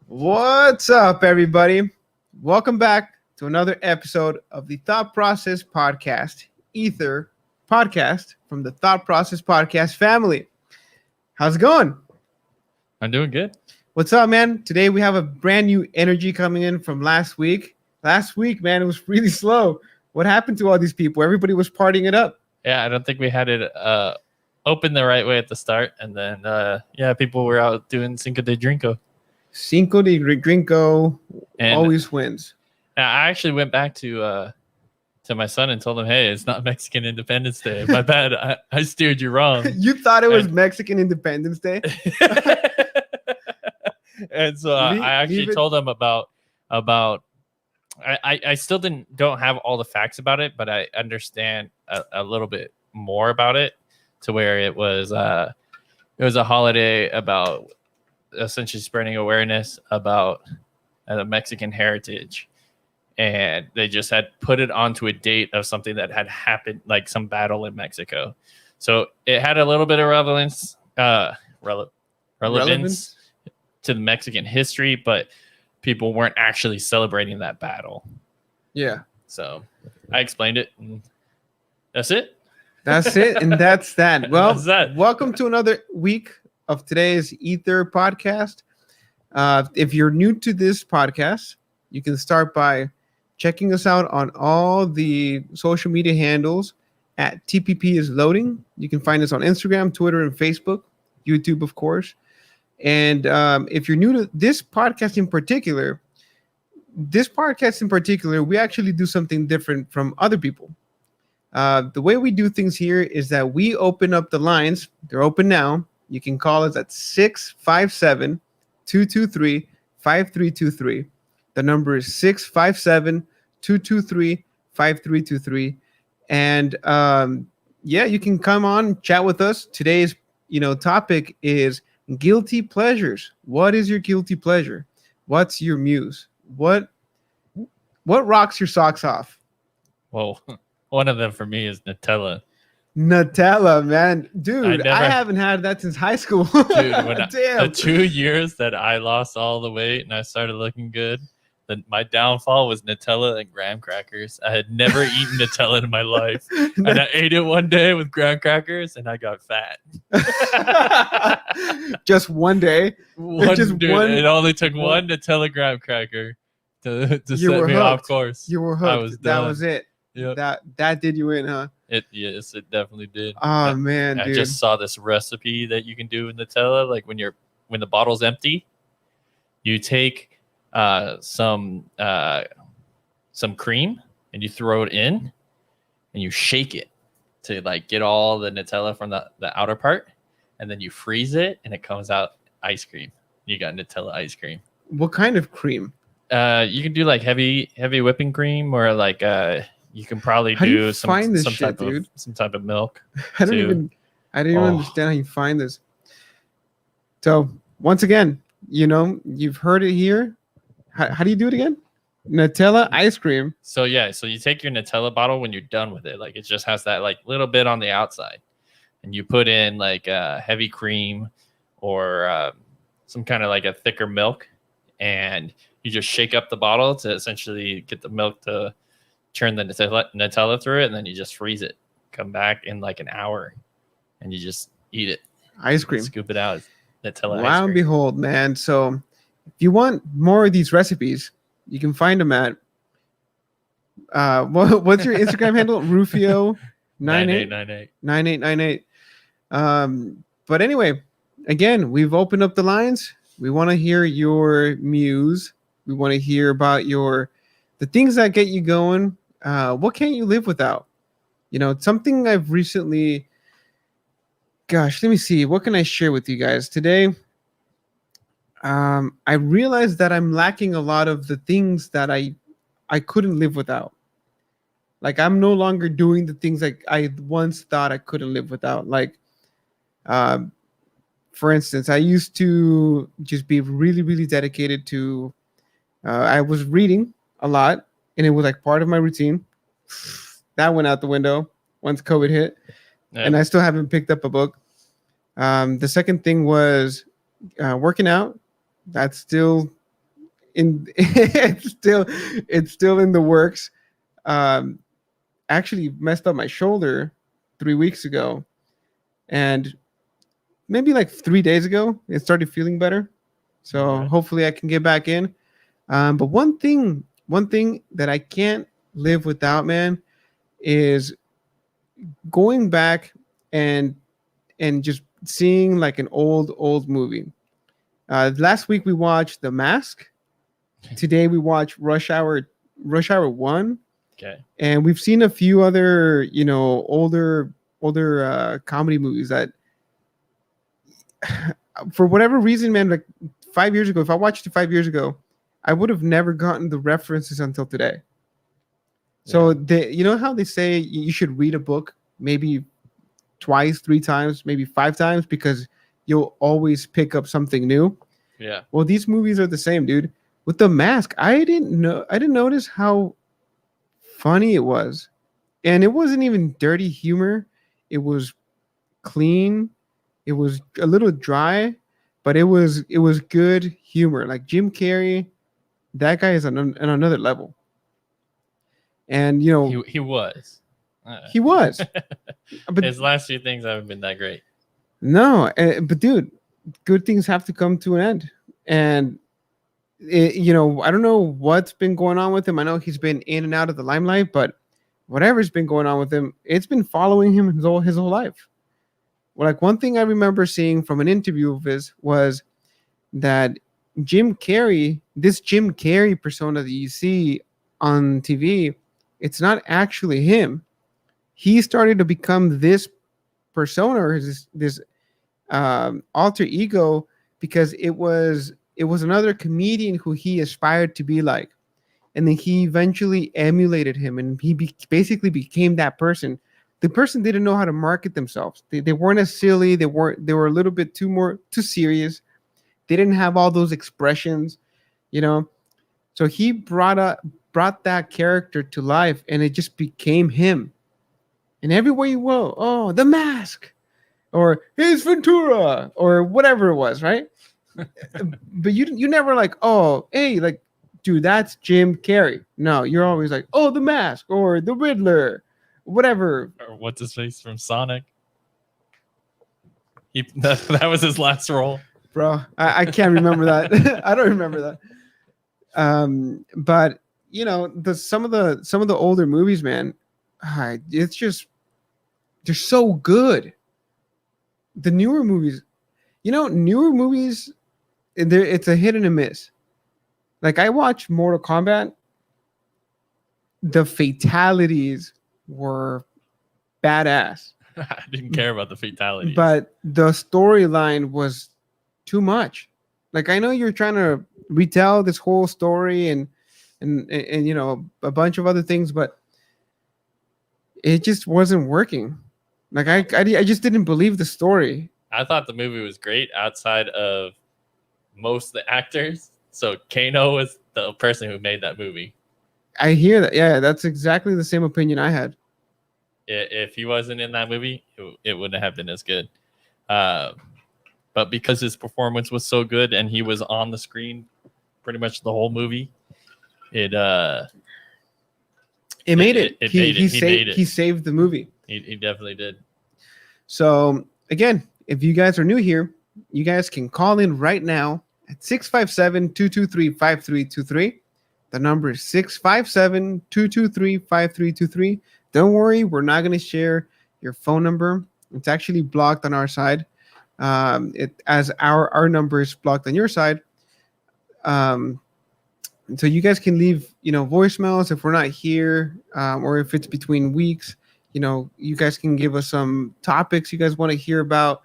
What's up, everybody? Welcome back to another episode of the Thought Process Podcast, Ether podcast from the Thought Process Podcast family. How's it going? I'm doing good. What's up, man? Today we have a brand new energy coming in from last week. Last week, man, it was really slow. What happened to all these people? Everybody was partying it up. Yeah, I don't think we had it open the right way at the start, and then people were out doing Cinco de Drinko. Cinco de Gringo And always wins. I actually went back to my son and told him, "Hey, it's not Mexican Independence Day. My bad. I steered you wrong." You thought it was Mexican Independence Day? And so I actually told him about I still don't have all the facts about it, but I understand a little bit more about it, to where it was a holiday about essentially spreading awareness about the Mexican heritage, and they just had put it onto a date of something that had happened, like some battle in Mexico. So it had a little bit of relevance to the Mexican history, but people weren't actually celebrating that battle. Yeah. So I explained it, and that's it. That's it, and that's that. Well, That's that. Welcome to another week of today's Ether podcast. If you're new to this podcast, you can start by checking us out on all the social media handles at TPP is loading. You can find us on Instagram, Twitter, and Facebook, YouTube, of course. And if you're new to this podcast in particular, we actually do something different from other people. The way we do things here is that we open up the lines. They're open now. You can call us at 657-223-5323. The number is 657-223-5323. And you can come on, chat with us. Today's topic is guilty pleasures. What is your guilty pleasure? What's your muse? What rocks your socks off? Well, one of them for me is Nutella. Nutella, man. Dude, I haven't had that since high school. Dude, when Damn. the 2 years that I lost all the weight and I started looking good, my downfall was Nutella and graham crackers. I had never eaten Nutella in my life. And I ate it one day with graham crackers, and I got fat. Just one day? It only took one Nutella graham cracker to set me hooked. off course. You were hooked. That was it. Yep. That did you in, huh? Yes, it definitely did. Oh, man, I dude. just saw this recipe that you can do with Nutella. Like when the bottle's empty, you take some cream and you throw it in and you shake it to like get all the Nutella from the outer part, and then you freeze it and it comes out ice cream. You got Nutella ice cream. What kind of cream? You can do like heavy whipping cream, or like you can probably do some type of milk. I didn't even understand how you find this. So once again, you've heard it here. How do you do it again? Nutella ice cream. So you take your Nutella bottle when you're done with it. Like it just has that like little bit on the outside, and you put in like heavy cream or some kind of like a thicker milk, and you just shake up the bottle to essentially get the milk to turn the Nutella through it, and then you just freeze it. Come back in like an hour, and you just eat it. Ice cream. Scoop it out. Nutella ice cream. Wow and behold, man. So if you want more of these recipes, you can find them at what's your Instagram handle? Rufio9898. 9898. But anyway, again, we've opened up the lines. We want to hear your muse. We want to hear about the things that get you going. What can't you live without? Something I've recently. Gosh, let me see. What can I share with you guys today? I realized that I'm lacking a lot of the things that I couldn't live without. Like I'm no longer doing the things like I once thought I couldn't live without. Like, for instance, I used to just be really, really dedicated to. I was reading a lot, and it was like part of my routine. That went out the window once COVID hit, and I still haven't picked up a book. The second thing was working out. That's still it's still in the works. Um, Actually messed up my shoulder 3 weeks ago, and maybe like 3 days ago it started feeling better. So Right. hopefully I can get back in. But one thing that I can't live without, man, is going back and just seeing like an old movie. Last week we watched The Mask. Today we watched Rush Hour 1, Okay. and we've seen a few other, older comedy movies that, for whatever reason, man, like 5 years ago, if I watched it 5 years ago, I would have never gotten the references until today. So you know how they say you should read a book maybe twice, 3 times, maybe 5 times, because you'll always pick up something new. Yeah. Well, these movies are the same, dude. With The Mask, I didn't notice how funny it was. And it wasn't even dirty humor. It was clean. It was a little dry, but it was good humor. Like Jim Carrey, that guy is on another level. And He was. he was. But His last few things haven't been that great. no, but dude, good things have to come to an end. And I don't know what's been going on with him. I know he's been in and out of the limelight, but whatever's been going on with him, it's been following him his whole life. Well, like one thing I remember seeing from an interview of his was that this Jim Carrey persona that you see on TV, it's not actually him. He started to become this persona, or this alter ego, because it was another comedian who he aspired to be like, and then he eventually emulated him, and he basically became that person. The person didn't know how to market themselves. They weren't as silly. They were a little bit too serious. They didn't have all those expressions, you know. So he brought that character to life, and it just became him. And everywhere you go, oh, The Mask, or Ace Ventura, or whatever it was, right? But you never like, oh, hey, like, dude, that's Jim Carrey. No, you're always like, oh, The Mask, or the Riddler, whatever. Or what's his face from Sonic? That was his last role. Bro, I can't remember that. I don't remember that. But some of the older movies, man, it's just, they're so good. The newer movies, it's a hit and a miss. Like, I watched Mortal Kombat. The fatalities were badass, I didn't care about the fatalities. but the storyline was too much. Like, I know you're trying to retell this whole story and a bunch of other things, but it just wasn't working. Like, I just didn't believe the story. I thought the movie was great outside of most of the actors. So Kano was the person who made that movie. I hear that. Yeah, that's exactly the same opinion I had. If he wasn't in that movie, it wouldn't have been as good. But because his performance was so good and he was on the screen pretty much the whole movie, it made it. He saved the movie. He definitely did. So again, if you guys are new here, you guys can call in right now at 657-223-5323. The number is 657-223-5323. Don't worry, we're not going to share your phone number. It's actually blocked on our side. As our number is blocked on your side. So you guys can leave, voicemails if we're not here, or if it's between weeks. You guys can give us some topics you guys want to hear about.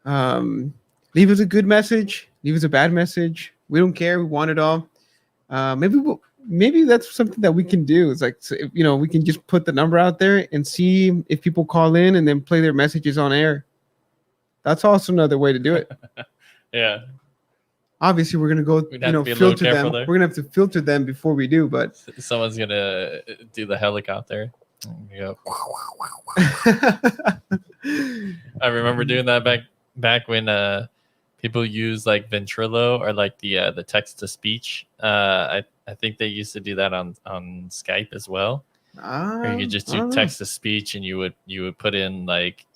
Leave us a good message. Leave us a bad message. We don't care. We want it all. Maybe that's something that we can do. It's like, we can just put the number out there and see if people call in and then play their messages on air. That's also another way to do it. Yeah. Obviously, we're gonna go, filter them. We're gonna have to filter them before we do, but someone's gonna do the helicopter. Go. I remember doing that back when people use like Ventrilo or like the text to speech. I think they used to do that on Skype as well. Or you could just I do don't know. text to speech, and you would put in like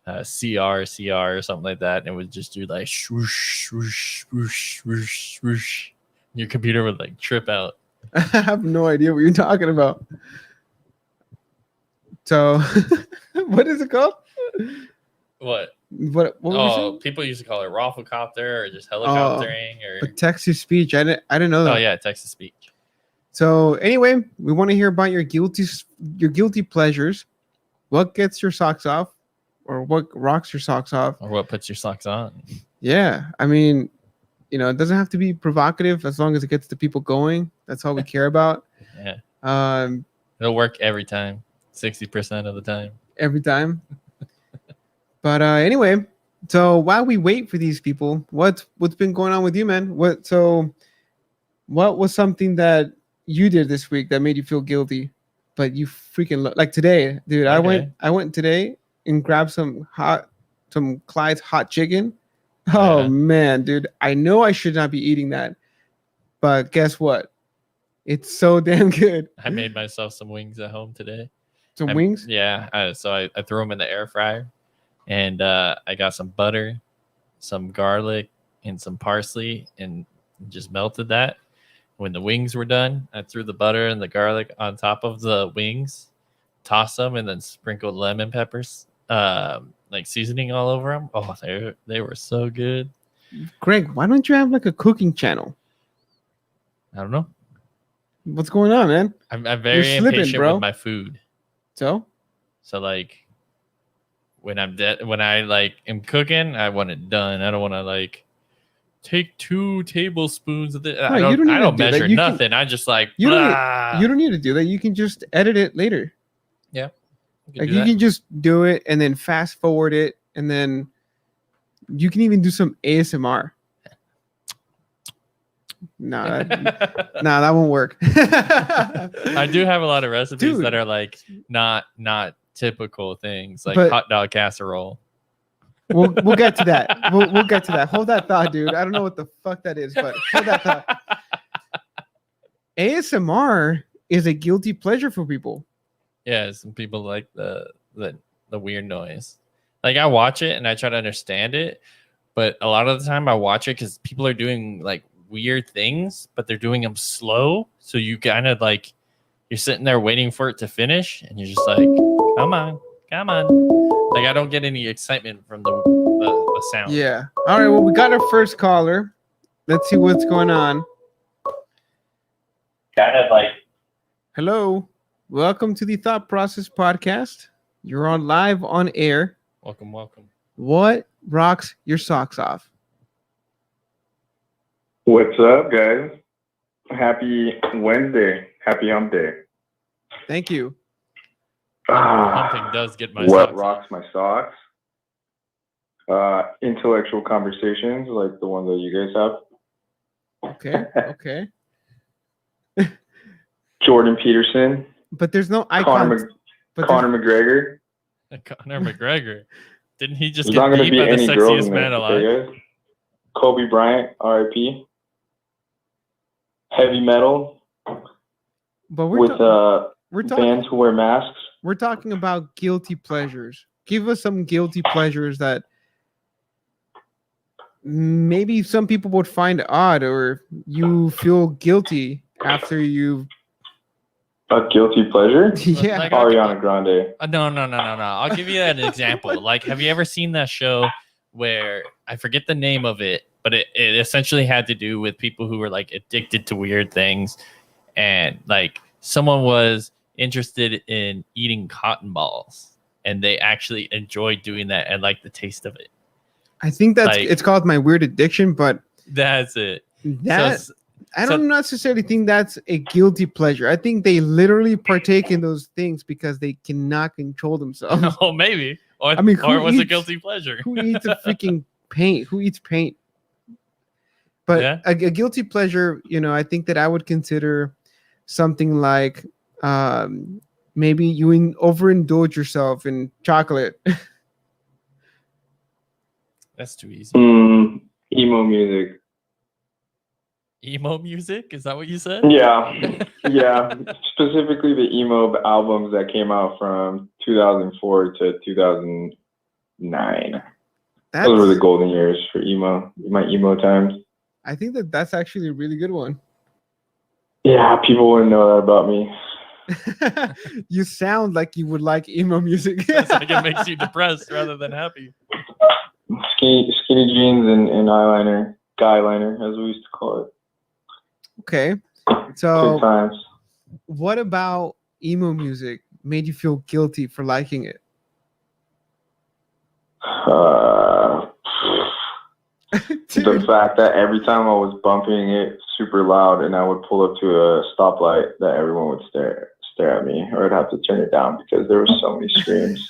CR or something like that, and it would just do like swoosh swoosh swoosh swoosh swoosh. Your computer would like trip out. I have no idea what you're talking about. So, what is it called? What? What were you saying? People used to call it rafflecopter or just Oh, helicoptering or but text to speech. I didn't know that. oh yeah, text to speech. So anyway, we want to hear about your guilty pleasures. What gets your socks off, or what rocks your socks off? Or what puts your socks on? Yeah, I mean, it doesn't have to be provocative as long as it gets the people going. That's all we care about. Yeah. It'll work every time. 60% of the time. Every time. But anyway, so while we wait for these people, what's been going on with you, man? What was something that you did this week that made you feel guilty, but you freaking like today, dude? Okay. I went today and grabbed some Clyde's hot chicken. Oh Yeah. man, dude, I know I should not be eating that, but guess what? It's so damn good. I made myself some wings at home today. Some wings? Yeah. So I threw them in the air fryer, and I got some butter, some garlic, and some parsley, and just melted that. When the wings were done, I threw the butter and the garlic on top of the wings, tossed them, and then sprinkled lemon peppers, like seasoning all over them. Oh, they were so good. Greg, why don't you have like a cooking channel? I don't know. What's going on, man? I'm very slipping, impatient bro. with my food. So like when I like am cooking, I want it done. I don't want to like take 2 tablespoons of it. No, I don't measure nothing. I just like you don't need to do that. You can just edit it later. Yeah. Like you can just do it and then fast forward it, and then you can even do some ASMR. Nah, that won't work. I do have a lot of recipes Dude. that are like not typical things, like But- hot dog casserole. We'll get to that. We'll get to that. Hold that thought, dude. I don't know what the fuck that is, but hold that thought. ASMR is a guilty pleasure for people. Yeah, some people like the weird noise. Like I watch it and I try to understand it, but a lot of the time I watch it because people are doing like weird things, but they're doing them slow. So you kind of like you're sitting there waiting for it to finish, and you're just like, come on. Like I don't get any excitement from the sound. Yeah. All right. Well, we got our first caller. Let's see what's going on. Kind of like. Hello. Welcome to the Thought Process Podcast. You're on live on air. Welcome. What rocks your socks off? What's up, guys? Happy Wednesday. Happy hump day. Thank you. Humping does get my what socks rocks my socks? Intellectual conversations like the one that you guys have. Okay. Jordan Peterson. But there's no icons. Conor McGregor. Conor McGregor. Didn't he just There's get not going to beat be by the any girls sexiest in man there. alive? Okay, guys? Kobe Bryant, RIP. Heavy metal But with we're talking bands who wear masks. we're talking about guilty pleasures. Give us some guilty pleasures that maybe some people would find odd, or you feel guilty after you. A guilty pleasure? Yeah. Like, Ariana Grande. No. I'll give you an example. Like, have you ever seen that show where I forget the name of it, but it essentially had to do with people who were like addicted to weird things, and like someone was interested in eating cotton balls, and they actually enjoyed doing that and like the taste of it. I think that's Like- it's called My Weird Addiction, but That's it. that So, I don't so- necessarily think that's a guilty pleasure. I think they literally partake in those things because they cannot control themselves. oh, maybe. Or, I mean, who or it was a eats- guilty pleasure. Who eats a freaking paint? Who eats paint? But Yeah. a guilty pleasure, I think that I would consider something like maybe you overindulge yourself in chocolate. That's too easy. Emo music. Emo music? Is that what you said? Yeah. Specifically the emo albums that came out from 2004 to 2009. Those were the golden years for emo. My emo times. I think that's actually a really good one. Yeah, people wouldn't know that about me. You sound like you would like emo music. It's like it makes you depressed rather than happy. Skinny jeans and eyeliner, guy liner, as we used to call it. Okay, Good so times. what about emo music made you feel guilty for liking it? The fact that every time I was bumping it super loud and I would pull up to a stoplight, that everyone would stare at me, or I'd have to turn it down because there were so many screams.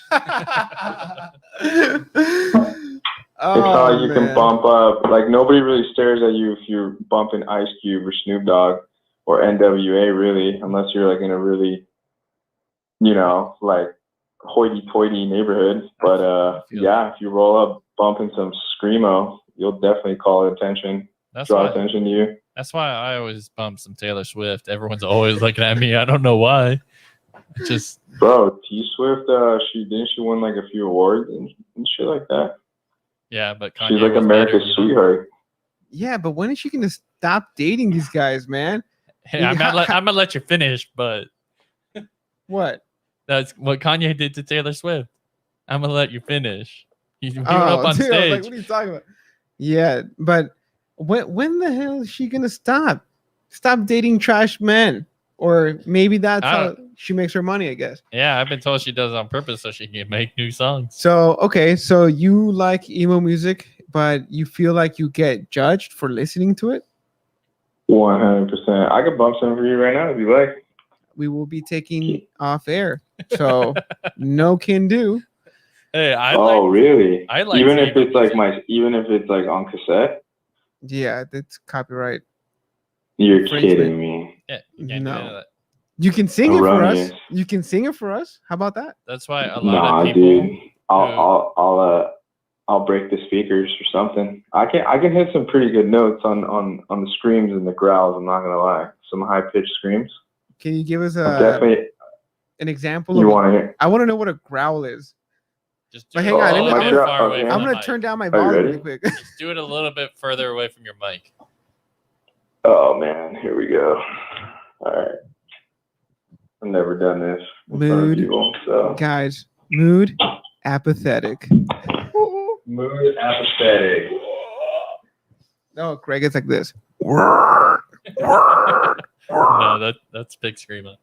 It's how you can bump up. Like, nobody really stares at you if you're bumping Ice Cube or Snoop Dogg or NWA, really, unless you're like in a really, like hoity-toity neighborhood. But yeah, if you roll up bumping some screamo, you'll definitely call attention. Draw attention to you. That's why I always bump some Taylor Swift. Everyone's always looking at me. I don't know why. Bro, T Swift, she won like a few awards and shit like that. Yeah, but Kanye she's like America's sweetheart. Yeah, but when is she gonna stop dating these guys, man? Hey, I'm gonna let you finish, but what? That's what Kanye did to Taylor Swift. I'm gonna let you finish. He went up on stage. I was like, what are you talking about? Yeah, but when the hell is she gonna stop? Stop dating trash men, or maybe that's how she makes her money, I guess. Yeah, I've been told she does it on purpose so she can make new songs. So okay, so you like emo music, but you feel like you get judged for listening to it? 100%. I could bump some for you right now if you like. We will be taking off air, so no can do. Hey, really? I like even if it's like on cassette. Yeah, that's copyright. You're kidding me. Yeah, you can't do that. You can sing it for us. You can sing it for us. How about that? That's why a lot of people. Dude. I'll break the speakers or something. I can hit some pretty good notes on the screams and the growls. I'm not gonna lie. Some high pitched screams. Can you give us an example? You want to hear? I want to know what a growl is. Just hang on. I'm gonna mic. turn down my volume really quick. Just do it a little bit further away from your mic. Oh man, here we go. All right. I've never done this in front of people, so. Guys, mood apathetic. Mood apathetic. No, Craig, it's like this. No, that's Big Screamo.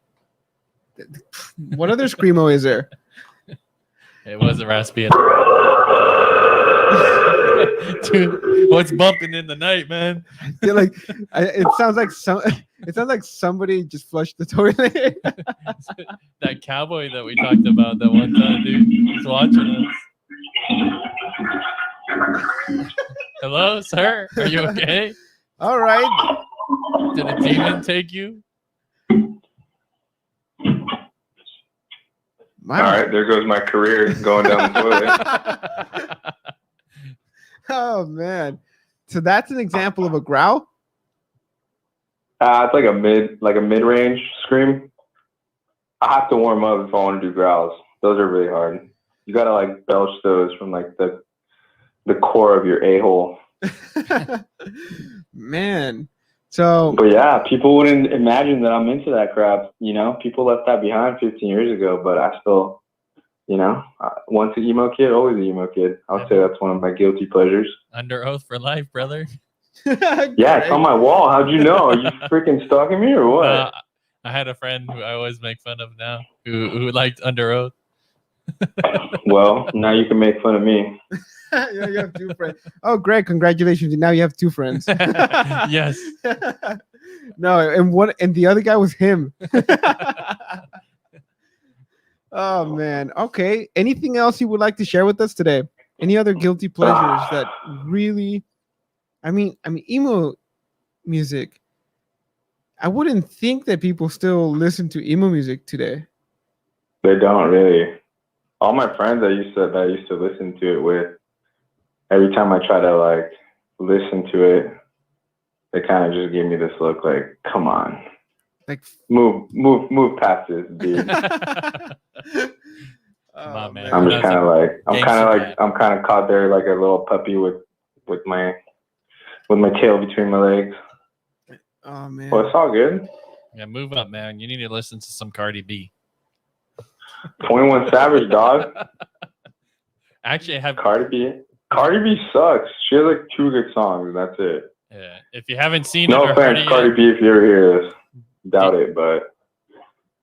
What other Screamo is there? It wasn't raspy. Dude, what's bumping in the night, man? Yeah, like it sounds like somebody just flushed the toilet. That cowboy that we talked about that one time, dude, he's watching us. Hello, sir. Are you okay? All right. Did a demon take you? All right, there goes my career going down the toilet. Oh man, so that's an example of a growl. It's like a mid-range scream. I have to warm up if I want to do growls. Those are really hard. You gotta like belch those from like the core of your a-hole. Man. So, but yeah, people wouldn't imagine that I'm into that crap. People left that behind 15 years ago, but I still, once an emo kid, always an emo kid. I would say that's one of my guilty pleasures. Under oath for life, brother. Yeah, it's on my wall. How'd you know? Are you freaking stalking me or what? I had a friend who I always make fun of now who liked Under Oath. Well, now you can make fun of me. Yeah, you have two friends. Oh, Greg, congratulations! Now you have two friends. Yes. No, and the other guy was him. Oh man. Okay. Anything else you would like to share with us today? Any other guilty pleasures that really? I mean, emo music. I wouldn't think that people still listen to emo music today. They don't really. All my friends that I used to listen to it with, every time I try to like listen to it, they kind of just give me this look like, come on, Like, move past this, dude. Come on, man. I'm Put just on kind of some like, gangster rap. I'm kind of caught there like a little puppy with my tail between my legs. oh man. Well, it's all good. Yeah, move up, man. You need to listen to some Cardi B. 21 Savage, dog. Actually, I have. Cardi B sucks. She has like 2 good songs, and that's it. Yeah, if you haven't seen No it or heard offense, it Cardi yet, B, if you ever hear this. Doubt it, but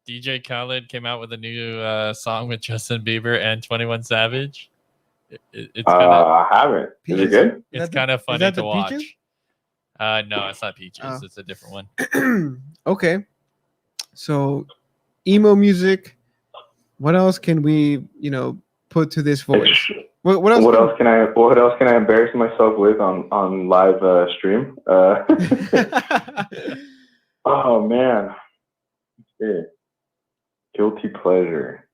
DJ Khaled came out with a new song with Justin Bieber and 21 Savage. It's kind of I haven't. Is it good? it's kind of funny that to the watch. Peaches? No, it's not Peaches. Oh. It's a different one. Okay. So, emo music. What else can we, put to this voice? What else? What else can I embarrass myself with on live stream? Oh man. Okay. Guilty pleasure.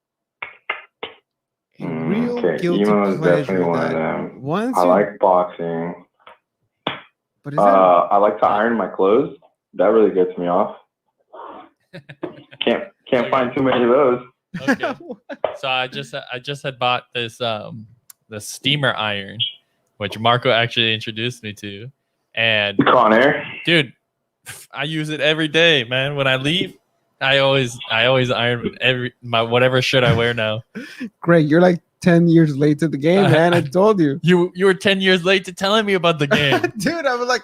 A real Okay, guilty emo is pleasure. definitely one of that them. Once I you, like boxing. but is that, I like to iron my clothes. That really gets me off. Can't find too many of those. Okay. So I just had bought this the steamer iron, which Marco actually introduced me to, and Con Air. dude, I use it every day, man. When I leave, I always iron my whatever shirt I wear now. Greg, you're like 10 years late to the game, man. I told you. You were 10 years late to telling me about the game. Dude, I was like,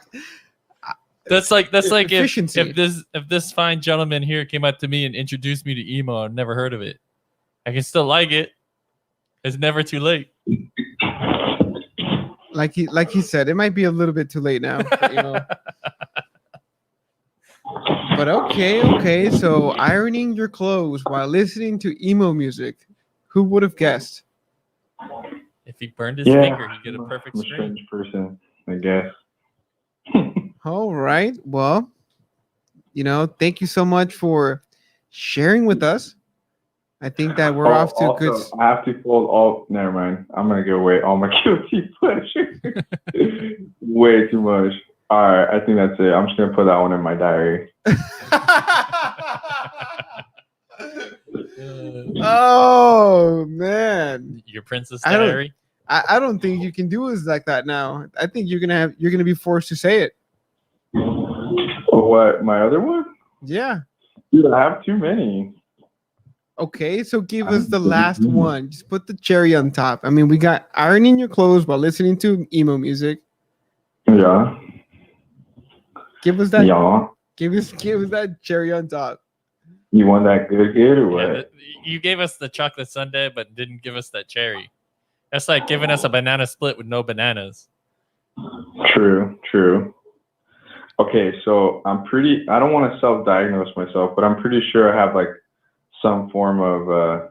That's like efficiency. if this fine gentleman here came up to me and introduced me to emo, I've never heard of it. I can still like it. It's never too late. like he said, it might be a little bit too late now. But okay. So ironing your clothes while listening to emo music. Who would have guessed? If he burned his finger, he'd get a perfect I'm a screen. strange person, I guess. All right. Well, thank you so much for sharing with us. I think that we're off to a good. I have to fold all. Never mind. I'm gonna give away all my guilty pleasure. Way too much. All right. I think that's it. I'm just gonna put that one in my diary. Oh man, Your Princess I don't- Diary. I don't think you can do it like that now. I think you're gonna be forced to say it. What? My other one? Yeah. Dude, I have too many. Okay, so give us the last one. Just put the cherry on top. I mean, we got ironing your clothes while listening to emo music. Yeah. Give us that. Yeah. Give us that cherry on top. You want that good or what? Yeah, you gave us the chocolate sundae, but didn't give us that cherry. That's like giving us a banana split with no bananas. True. Okay, so I don't want to self-diagnose myself, but I'm pretty sure I have like some form of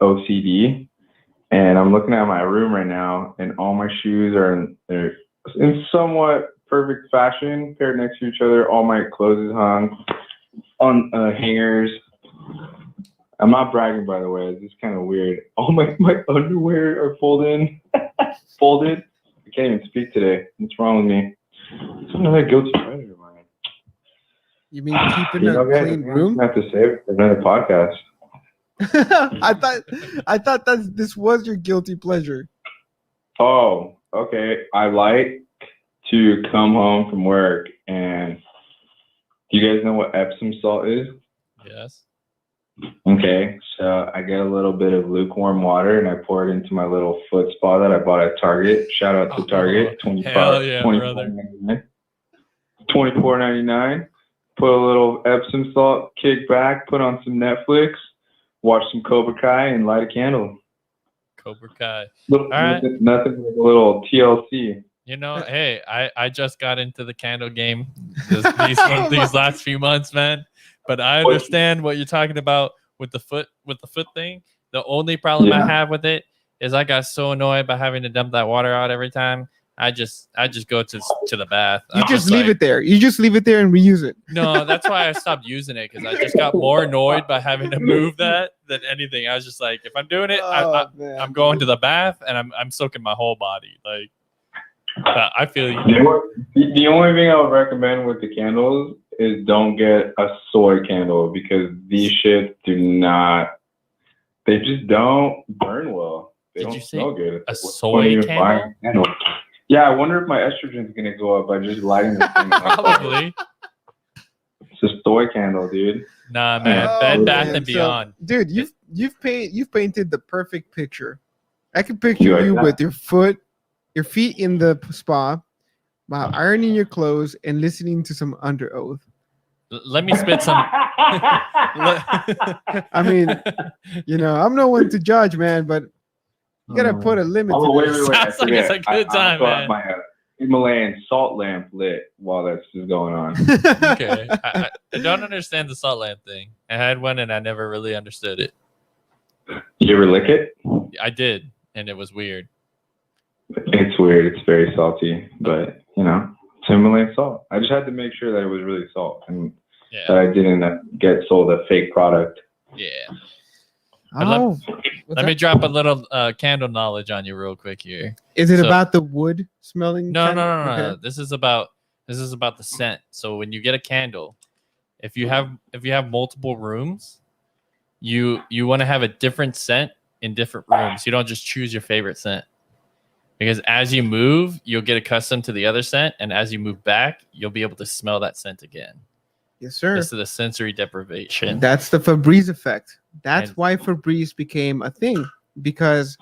OCD. And I'm looking at my room right now, and all my shoes are in somewhat perfect fashion, paired next to each other. All my clothes is hung on hangers. I'm not bragging, by the way. It's just kind of weird. All my underwear are folded. Folded. I can't even speak today. What's wrong with me? It's another guilty pleasure, man. You mean keeping You a know, guys, clean I'm room? gonna have to save it for another podcast. I thought that this was your guilty pleasure. Oh, okay. I like to come home from work, and do you guys know what Epsom salt is? Yes. Okay, so I get a little bit of lukewarm water and I pour it into my little foot spa that I bought at Target. Shout out to Target. Hell yeah, brother. $24.99. Put a little Epsom salt, kick back, put on some Netflix, watch some Cobra Kai, and light a candle. Cobra Kai. Nothing like a little TLC. Hey, I just got into the candle game these last few months, man. But I understand what you're talking about with the foot thing. The only problem I have with it is I got so annoyed by having to dump that water out every time. I just go to the bath. You just leave it there. You just leave it there and reuse it. No, that's why I stopped using it, because I just got more annoyed by having to move that than anything. I was just like, if I'm doing it, I'm going to the bath and I'm soaking my whole body. Like, I feel you. The only thing I would recommend with the candles is don't get a soy candle because these shits they just don't burn well. They Did don't you say smell good. a What's the soy point of even candle? buying a candle? Yeah, I wonder if my estrogen's gonna go up by just lighting this thing. Probably. It's a soy candle, dude. Nah, man. Oh, Bed man. Bath and So, Beyond. dude, you've painted the perfect picture. I can picture You like you that? with your feet in the spa, while ironing your clothes and listening to some Under Oath. Let me spit some. I mean, I'm no one to judge, man, but you gotta put a limit Oh, to wait, this. wait, wait. I Sounds like it's forget. a good time, I still have man. my Himalayan salt lamp lit while that's just going on. Okay. I don't understand the salt lamp thing. I had one and I never really understood it. You ever lick it? I did, and it was weird. It's weird. It's very salty, but it's Himalayan salt. I just had to make sure that it was really salt and that Yeah. I didn't get sold a fake product. Yeah. Oh, Let me drop a little candle knowledge on you real quick here. is it so- about the wood smelling? No. candle? Okay. This is about the scent. So when you get a candle, if you have multiple rooms, you want to have a different scent in different rooms. You don't just choose your favorite scent. Because as you move, you'll get accustomed to the other scent, and as you move back, you'll be able to smell that scent again. Yes, sir. This is the sensory deprivation. That's the Febreze effect. That's And- why Febreze became a thing, because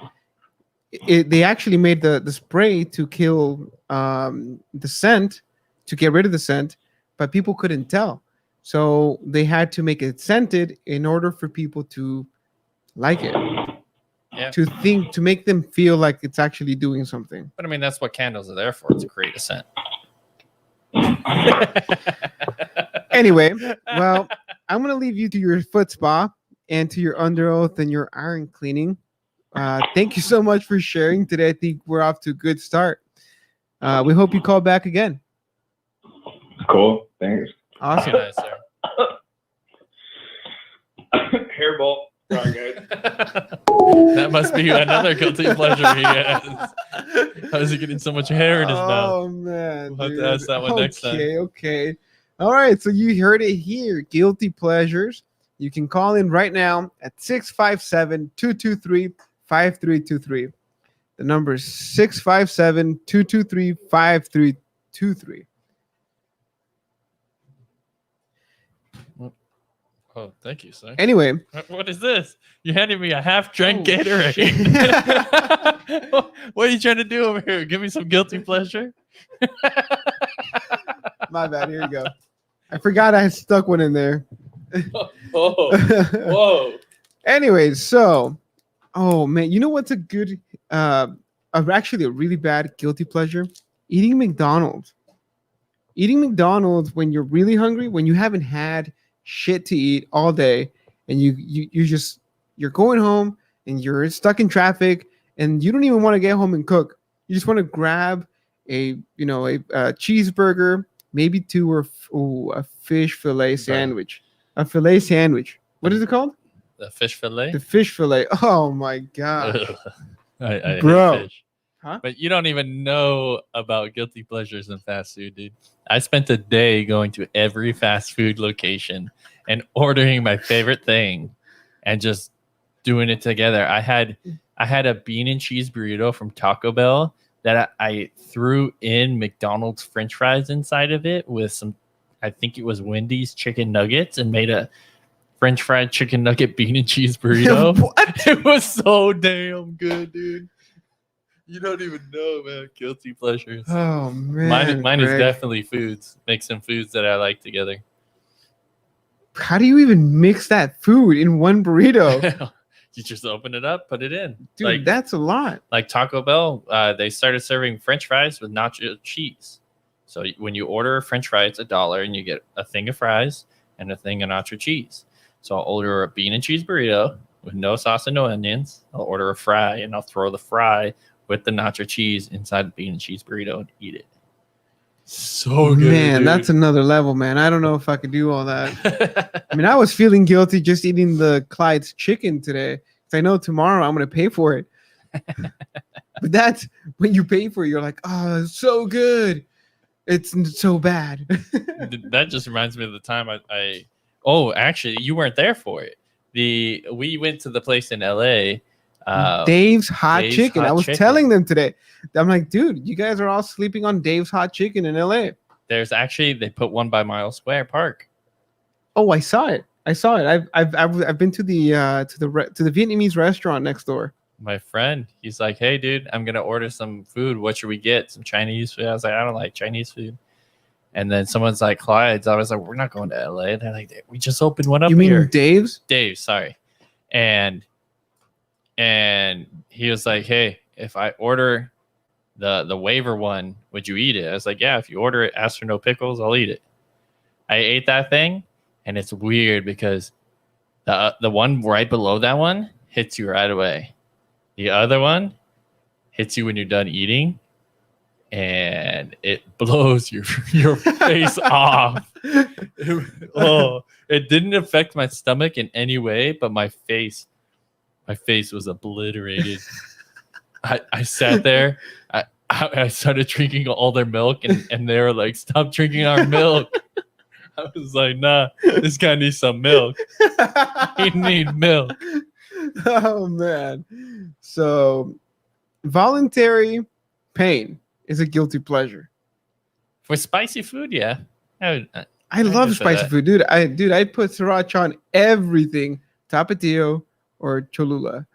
they actually made the spray to kill the scent, to get rid of the scent, but people couldn't tell. So they had to make it scented in order for people to like it. Yeah. To make them feel like it's actually doing something. But I mean, that's what candles are there for, to create a scent. Anyway, well, I'm gonna leave you to your foot spa and to your Under Oath and your iron cleaning. Thank you so much for sharing today. I think we're off to a good start. We hope you call back again. Cool. Thanks. Awesome. Nice, sir. Hairball. Sorry, guys. That must be another guilty pleasure he has. How is he getting so much hair in his mouth? Oh man, We'll have to dude. ask that one next time. Okay. All right, so you heard it here. Guilty pleasures. You can call in right now at 657-223-5323. The number is 657-223-5323. Oh, thank you, sir. Anyway, What is this? You handed me a half-drank Oh, Gatorade. What are you trying to do over here? Give me some guilty pleasure? my bad. Here you go. I forgot I had stuck one in there. Oh, whoa. Anyways, so, oh man, you know what's a good, actually a really bad guilty pleasure? Eating McDonald's. Eating McDonald's when you're really hungry, when you haven't had shit to eat all day, and you're going home and you're stuck in traffic, and you don't even want to get home and cook. You just want to grab a cheeseburger, maybe two, or a fish fillet sandwich. A fillet sandwich. What is it called? The fish fillet? The fish fillet. Oh my god. I hate Bro. fish. Huh? But you don't even know about guilty pleasures in fast food, dude. I spent a day going to every fast food location and ordering my favorite thing and just doing it together. I had a bean and cheese burrito from Taco Bell that I threw in McDonald's French fries inside of it with some, I think it was Wendy's chicken nuggets, and made a French fried chicken nugget bean and cheese burrito. What? It was so damn good, dude. You don't even know, man. Guilty pleasures. Oh man. Mine is Greg. definitely foods. Mixing foods that I like together. How do you even mix that food in one burrito? You just open it up, put it in. Dude, that's a lot. Like Taco Bell, they started serving French fries with nacho cheese. So when you order a French fry, it's $1, and you get a thing of fries and a thing of nacho cheese. So I'll order a bean and cheese burrito with no sauce and no onions. I'll order a fry, and I'll throw the fry with the nacho cheese inside the bean and cheese burrito and eat it. So good, Man, dude. that's another level, man. I don't know if I could do all that. I mean, I was feeling guilty just eating the Clyde's chicken today, because I know tomorrow I'm going to pay for it. But that's when you pay for it, you're like, oh, it's so good. It's so bad. That just reminds me of the time I oh, actually, you weren't there for it. We went to the place in LA. Dave's Hot Dave's Chicken. Hot I was Chicken. telling them today. I'm like, dude, you guys are all sleeping on Dave's Hot Chicken in LA. There's actually they put one by Miles Square Park. Oh, I saw it. I've been to the Vietnamese restaurant next door. My friend, he's like, "Hey, dude, I'm gonna order some food. What should we get? Some Chinese food?" I was like, "I don't like Chinese food." And then someone's like, "Clyde's." I was like, "We're not going to LA." They're like, "We just opened one up You mean here." Dave's? Dave, sorry. And he was like, "Hey, if I order the waiver one, would you eat it?" I was like, "Yeah, if you order it, ask for no pickles, I'll eat it." I ate that thing, and it's weird because the one right below that one hits you right away. The other one hits you when you're done eating, and it blows your face off. It didn't affect my stomach in any way, but my face was obliterated. I sat there. I started drinking all their milk, and they were like, "Stop drinking our milk." I was like, "Nah, this guy needs some milk. He needs milk." Oh man. So voluntary pain is a guilty pleasure. For spicy food, yeah. I I'd love go for spicy that. food, dude. I put sriracha on everything, tapatio or cholula,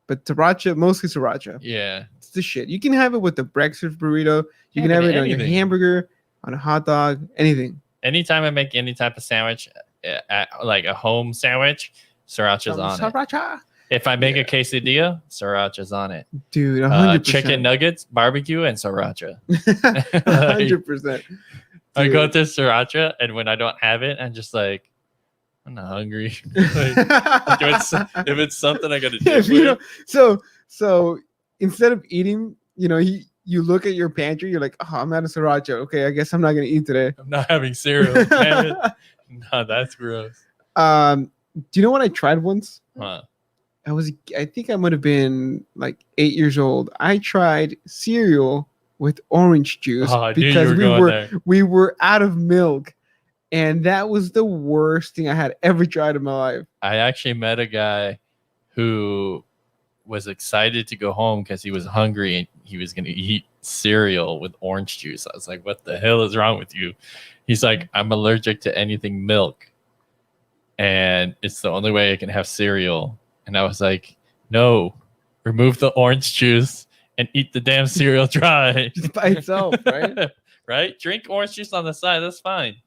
but sriracha, mostly sriracha. Yeah. It's the shit. You can have it with the breakfast burrito. You Yeah, can have but it on your anything. hamburger, on a hot dog, anything. Anytime I make any type of sandwich, like a home sandwich, sriracha's on it. Sriracha, If I make a quesadilla, sriracha's on it. dude. 100%. Chicken nuggets, barbecue, and sracha. 100%. I go Dude. to sriracha, and when I don't have it, I'm just like, I'm not hungry. Like, if it's something I gotta do, If you don't- so instead of eating, you look at your pantry, you're like, oh, I'm out of sriracha. Okay, I guess I'm not gonna eat today. I'm not having cereal. Damn it. No, that's gross. Do you know what I tried once? Huh. I think I might have been like 8 years old. I tried cereal with orange juice Oh, I knew you because were going there. we were out of milk, and that was the worst thing I had ever tried in my life. I actually met a guy who was excited to go home because he was hungry and he was going to eat cereal with orange juice. I was like, what the hell is wrong with you? He's like, I'm allergic to anything milk, and it's the only way I can have cereal. And I was like, no, remove the orange juice and eat the damn cereal dry. Just by itself, right? Right? Drink orange juice on the side. That's fine.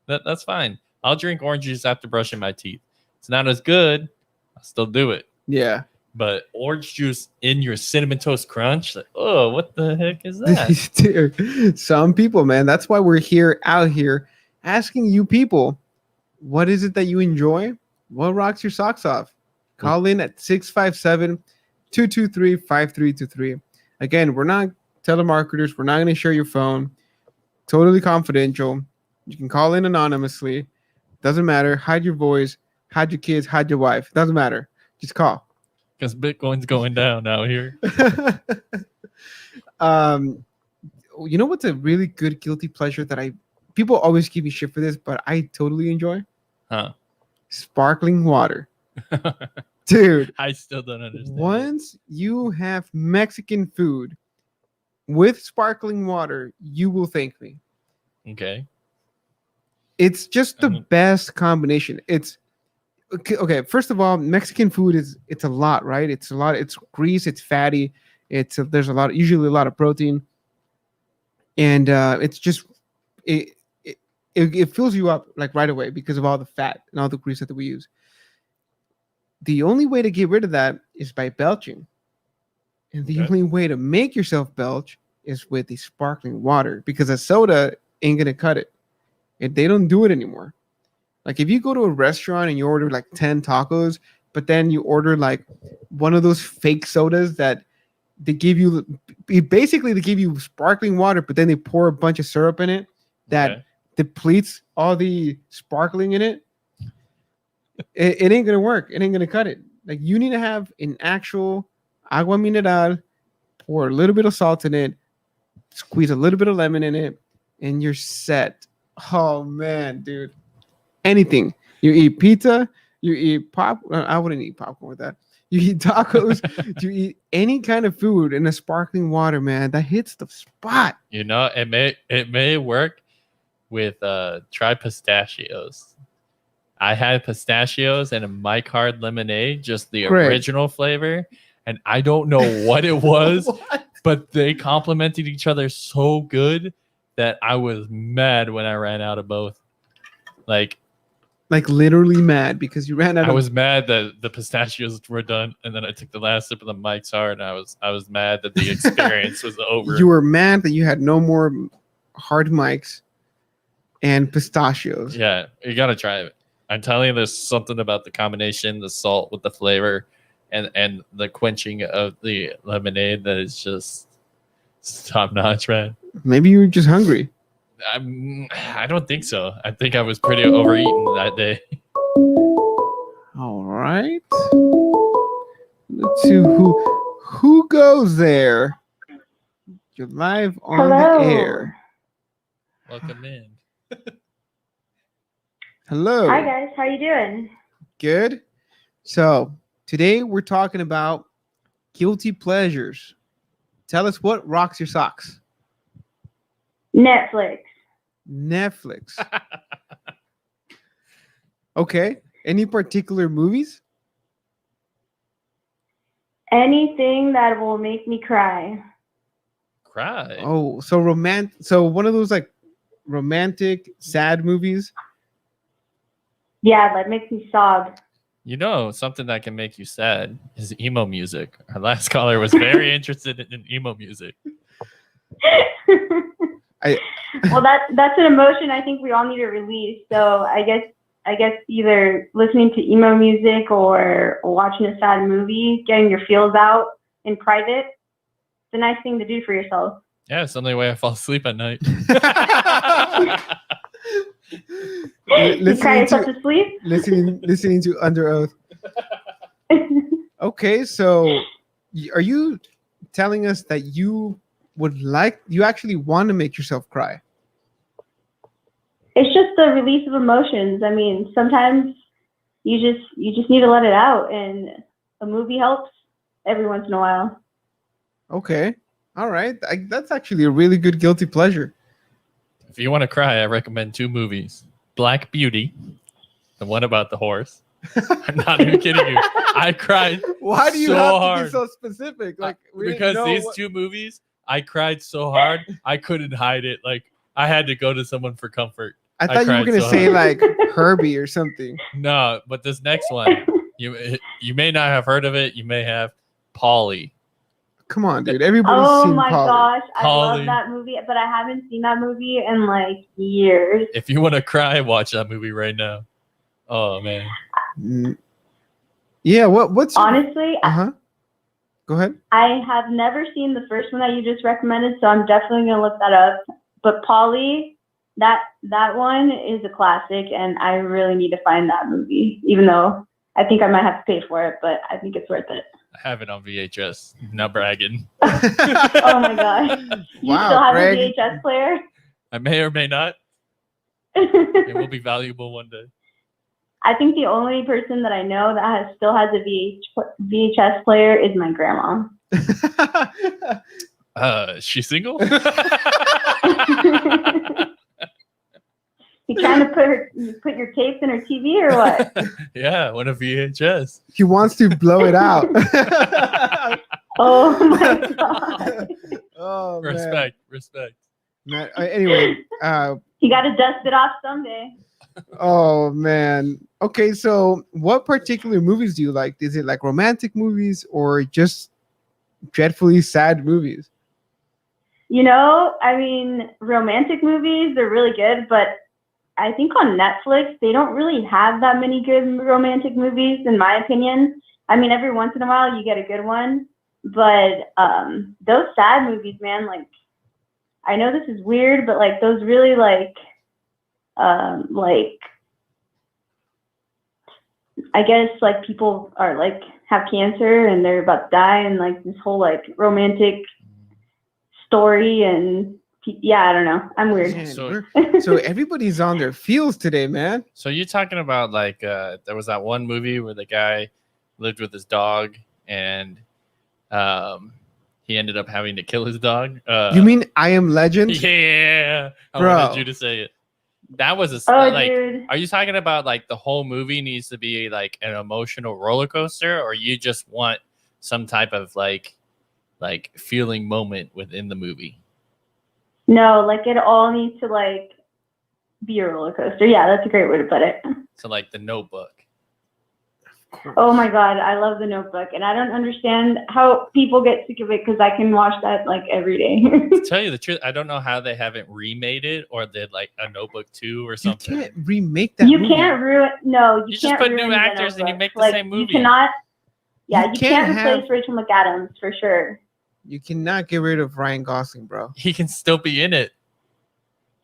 That's fine. I'll drink orange juice after brushing my teeth. It's not as good. I'll still do it. Yeah. But orange juice in your Cinnamon Toast Crunch, like, oh, what the heck is that? Dude, some people, man. That's why we're out here asking you people, what is it that you enjoy? What rocks your socks off? Call in at 657-223-5323. Again, we're not telemarketers. We're not going to share your phone. Totally confidential. You can call in anonymously. Doesn't matter. Hide your voice. Hide your kids. Hide your wife. Doesn't matter. Just call. Because Bitcoin's going down out here. You know what's a really good guilty pleasure that people always give me shit for this, but I totally enjoy? Huh. Sparkling water. Dude, I still don't understand. once you have Mexican food with sparkling water, you will thank me. Okay. It's just the best combination. It's okay. First of all, Mexican food it's a lot, right? It's a lot. It's grease. It's fatty. There's usually a lot of protein, and it's just it fills you up like right away because of all the fat and all the grease that we use. The only way to get rid of that is by belching, and the only way to make yourself belch is with the sparkling water, because a soda ain't gonna cut it. And they don't do it anymore. Like if you go to a restaurant and you order like 10 tacos, but then you order like one of those fake sodas that they give you, basically they give you sparkling water, but then they pour a bunch of syrup in it that depletes all the sparkling in it. It ain't gonna work. It ain't gonna cut it. Like you need to have an actual agua mineral pour a little bit of salt in it, squeeze a little bit of lemon in it, and you're set. Oh man, dude. Anything. You eat pizza, you eat pop. I wouldn't eat popcorn with that. You eat tacos, you eat any kind of food in a sparkling water, man. That hits the spot. You know, it may work with try pistachios. I had pistachios and a Mike Hard lemonade, just the Great. original flavor, and I don't know what it was, What? but they complemented each other so good that I was mad when I ran out of both. Like Literally mad because you ran out I of. was mad that the pistachios were done, and then I took the last sip of the Mike's Hard, and I was mad that the experience was over. You were mad that you had no more hard mics and pistachios. Yeah, you gotta try it. I'm telling you, there's something about the combination, the salt with the flavor, and the quenching of the lemonade that is just top notch, man. Maybe you were just hungry. I don't think so. I think I was pretty overeaten that day. All right. Let's see who goes there. You're live on the air. Welcome in. Hello. Hi guys, how you doing? Good. So today we're talking about guilty pleasures. Tell us what rocks your socks. Netflix. Netflix. Okay. Any particular movies? Anything that will make me cry. Cry. Oh, so romantic. So one of those like romantic, sad movies. Yeah, that makes me sob. You know, something that can make you sad is emo music. Our last caller was very interested in emo music. Well, that's an emotion I think we all need to release. So I guess either listening to emo music or watching a sad movie, getting your feels out in private. It's a nice thing to do for yourself. Yeah, it's the only way I fall asleep at night. You cry yourself to sleep? listening to Under Oath. Okay, so are you telling us that you actually want to make yourself cry? It's just the release of emotions. I mean, sometimes you just need to let it out, and a movie helps every once in a while. Okay, all right. That's actually a really good guilty pleasure. If you want to cry, I recommend 2 movies: Black Beauty, the one about the horse. I'm not even kidding you. I cried. Why do you so have hard. to be so specific? Like because these 2 movies, I cried so hard I couldn't hide it. Like I had to go to someone for comfort. I thought you were gonna say like Herbie or something. No, but this next one, you may not have heard of it. You may have. Polly. Come on, dude. Everybody's seen my Polly. gosh, I Polly. love that movie, but I haven't seen that movie in like years. If you want to cry, watch that movie right now. Oh man. Yeah. What's honestly? Go ahead. I have never seen the first one that you just recommended, so I'm definitely gonna look that up. But Polly, that one is a classic, and I really need to find that movie. Even though I think I might have to pay for it, but I think it's worth it. I have it on VHS. Not bragging. Oh my gosh. You Wow, still have Greg. a VHS player? I may or may not. It will be valuable one day. I think the only person that I know that still has a VHS player is my grandma. Is she single? You trying to put your tapes in her TV or what? Yeah, one of VHS. He wants to blow it out. Oh my god. Oh, Respect. man. Anyway, you got to dust it off someday. oh man. Okay, so what particular movies do you like? Is it like romantic movies or just dreadfully sad movies? You know, I mean, romantic movies, they're really good, but I think on Netflix, they don't really have that many good romantic movies, in my opinion. I mean, every once in a while you get a good one, but those sad movies, man, like, I know this is weird, but like those really I guess like people are like have cancer and they're about to die, and like this whole like romantic story, and yeah, I don't know. I'm weird. Man, So- so everybody's on their feels today, man. So you're talking about like there was that one movie where the guy lived with his dog and he ended up having to kill his dog. You mean I Am Legend? Yeah, I Bro. wanted you to say it. That was a Oh, like. dude. Are you talking about like the whole movie needs to be like an emotional roller coaster, or you just want some type of like feeling moment within the movie? No, like it all needs to like be a roller coaster. Yeah, that's a great way to put it. So like The Notebook. Oh my God, I love The Notebook, and I don't understand how people get sick of it because I can watch that like every day. To tell you the truth, I don't know how they haven't remade it or did like a Notebook 2 or You something. can't remake that You movie. can't ruin. No, You you just can't put ruin new The actors and you Notebook. make the Like, same movie. You cannot. Yeah, You you can't can't replace have- Rachel McAdams for sure. You cannot get rid of Ryan Gosling, bro. He can still be in it.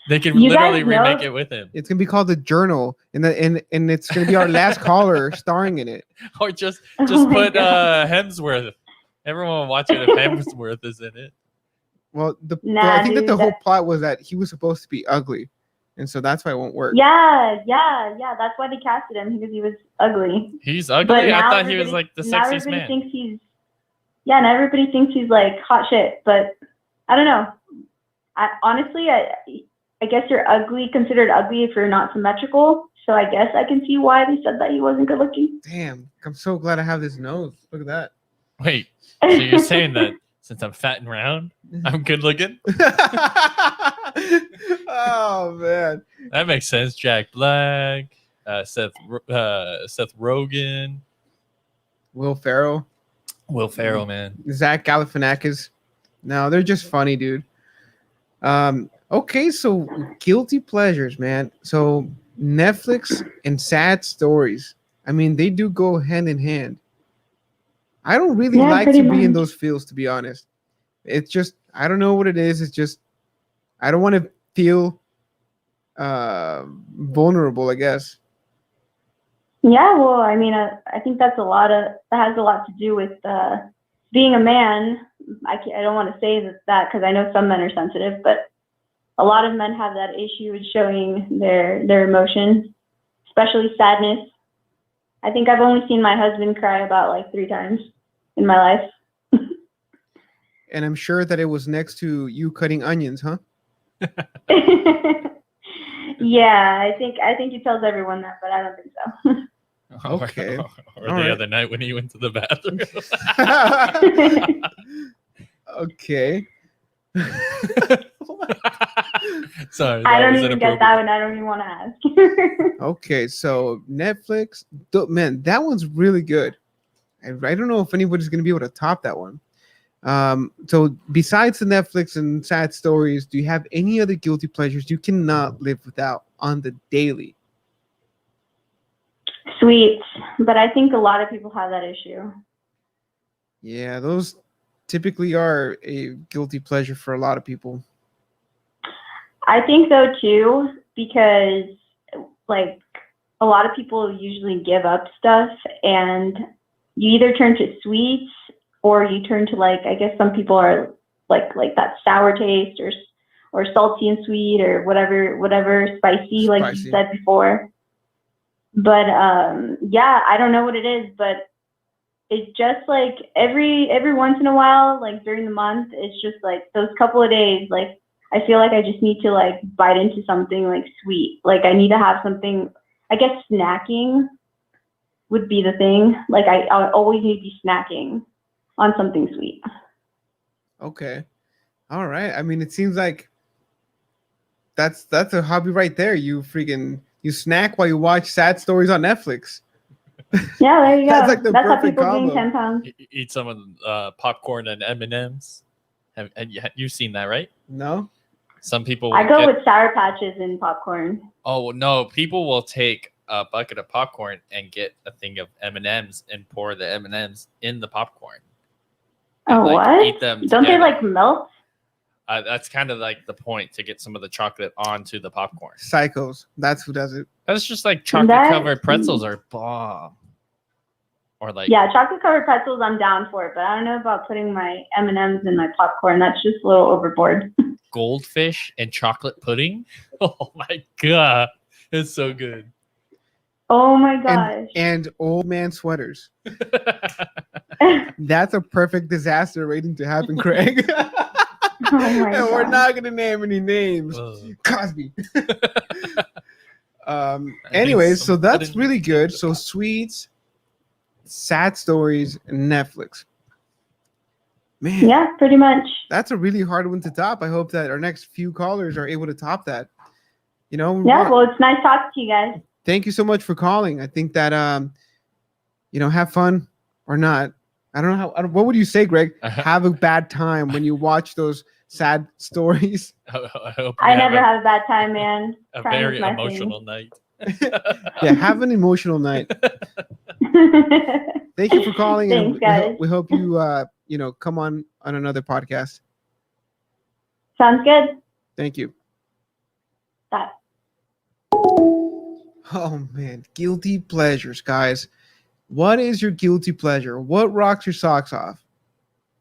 They can You literally guys know- remake it with him. It's gonna be called The Journal, and it's gonna be our last caller starring in it. Or just Oh my put God. Hemsworth. Everyone will watch it if Hemsworth is in it. Well, Nah, I think that the dude, whole plot was that he was supposed to be ugly, and so that's why it won't work. Yeah. That's why they casted him, because he was ugly. He's ugly. But I now thought he was everybody- like the now sexiest everybody man. thinks he's. Yeah, and everybody thinks he's like hot shit, but I don't know. Honestly, I guess you're considered ugly if you're not symmetrical. So I guess I can see why they said that he wasn't good looking. Damn, I'm so glad I have this nose. Look at that. Wait, so you're saying that since I'm fat and round, I'm good looking? Oh man. That makes sense. Jack Black, Seth Rogen, Will Ferrell, Will Ferrell, man. Zach Galifianakis. No, they're just funny, dude. Okay, so guilty pleasures, man. So Netflix and sad stories. I mean, they do go hand in hand. I don't really Yeah, like pretty to be in much. those fields, to be honest. It's just I don't know what it is. It's just I don't want to feel vulnerable, I guess. Yeah, well, I mean, I think that has a lot to do with being a man. I don't want to say that because I know some men are sensitive, but a lot of men have that issue with showing their emotion, especially sadness. I think I've only seen my husband cry about like 3 times in my life. And I'm sure that it was next to you cutting onions, huh? Yeah, I think he tells everyone that, but I don't think so. Okay. Or All the right. other night when he went to the bathroom. Okay. Sorry. I don't was even get that one. I don't even want to ask. Okay, so Netflix, man, that one's really good. I don't know if anybody's gonna be able to top that one. So besides the Netflix and sad stories, do you have any other guilty pleasures you cannot live without on the daily? Sweets, but I think a lot of people have that issue. Yeah, those typically are a guilty pleasure for a lot of people. I think so too, because like a lot of people usually give up stuff, and you either turn to sweets or you turn to like, I guess some people are like that sour taste or salty and sweet or whatever spicy, like you Spicy. said before. But yeah, I don't know what it is, but it's just like every once in a while, like during the month, it's just like those couple of days, like I feel like I just need to like bite into something like sweet. Like I need to have something, I guess snacking would be the thing. Like I always need to be snacking on something sweet. Okay. All right. I mean, it seems like that's a hobby right there. You snack while you watch sad stories on Netflix. Yeah, there you go. That's like the That's how perfect people gain combo. 10 pounds. Eat some of the popcorn and M&Ms. Have you seen that, right? No? Some people I go get- with Sour Patches and popcorn. Oh no, people will take a bucket of popcorn and get a thing of M&Ms and pour the M&Ms in the popcorn. Oh, And, what? Eat them Don't they together. like melt? That's kind of like the point, to get some of the chocolate onto the popcorn. Psychos. That's who does it. That's just like chocolate covered pretzels are bomb. Or like Yeah, chocolate covered pretzels, I'm down for it, but I don't know about putting my M&Ms in my popcorn. That's just a little overboard. goldfish and chocolate pudding. Oh my god, it's so good. Oh my gosh. And old man sweaters. That's a perfect disaster waiting to happen, Craig. Oh my And we're God. not gonna name any names. Ugh. Cosby. I Anyways, think so some that's pudding really would good. take So the- sweets, sad stories, and Netflix. Man, Yeah, pretty much. that's a really hard one to top. I hope that our next few callers are able to top that. You know, Yeah, well, it's nice talking to you guys. thank you so much for calling. I think that have fun or not. I don't know what would you say, Greg? Have a bad time when you watch those sad stories. I hope I you never have have a bad time, man. a Crying very is my emotional night. Yeah, have an emotional night. thing. Thank you for calling, and Thanks, guys. we hope you come on another podcast. Sounds good. Thank you. Bye. Oh man, guilty pleasures, guys. What is your guilty pleasure? What rocks your socks off?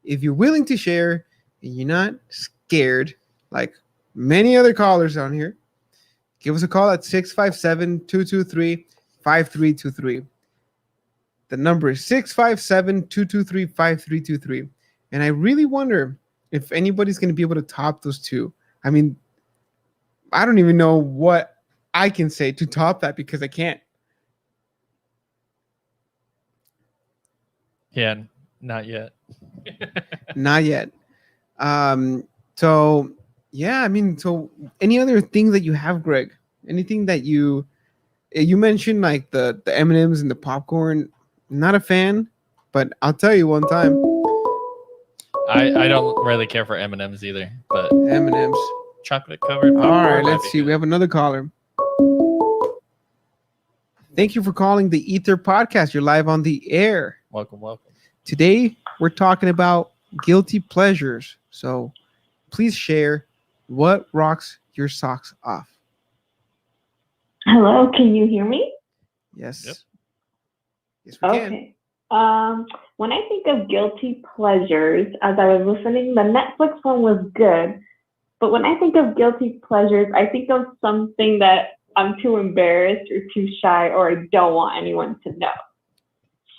If you're willing to share and you're not scared, like many other callers on here, give us a call at 657-223-5323. The number is 657-223-5323. And I really wonder if anybody's going to be able to top those two. I mean, I don't even know what I can say to top that because I can't. Yeah, not yet. Not yet. So yeah, I mean, so any other thing that you have, Greg? Anything that you mentioned, like the M&Ms and the popcorn? Not a fan, but I'll tell you one time. I don't really care for M&Ms either, but M&Ms. chocolate covered. All right, let's see. We have another caller. Thank you for calling the Ether Podcast. You're live on the air. Welcome. Today, we're talking about guilty pleasures. So please share what rocks your socks off. Hello, can you hear me? Yes. Yep. Yes, we can. Okay. When I think of guilty pleasures, as I was listening, the Netflix one was good. But when I think of guilty pleasures, I think of something that I'm too embarrassed or too shy or I don't want anyone to know.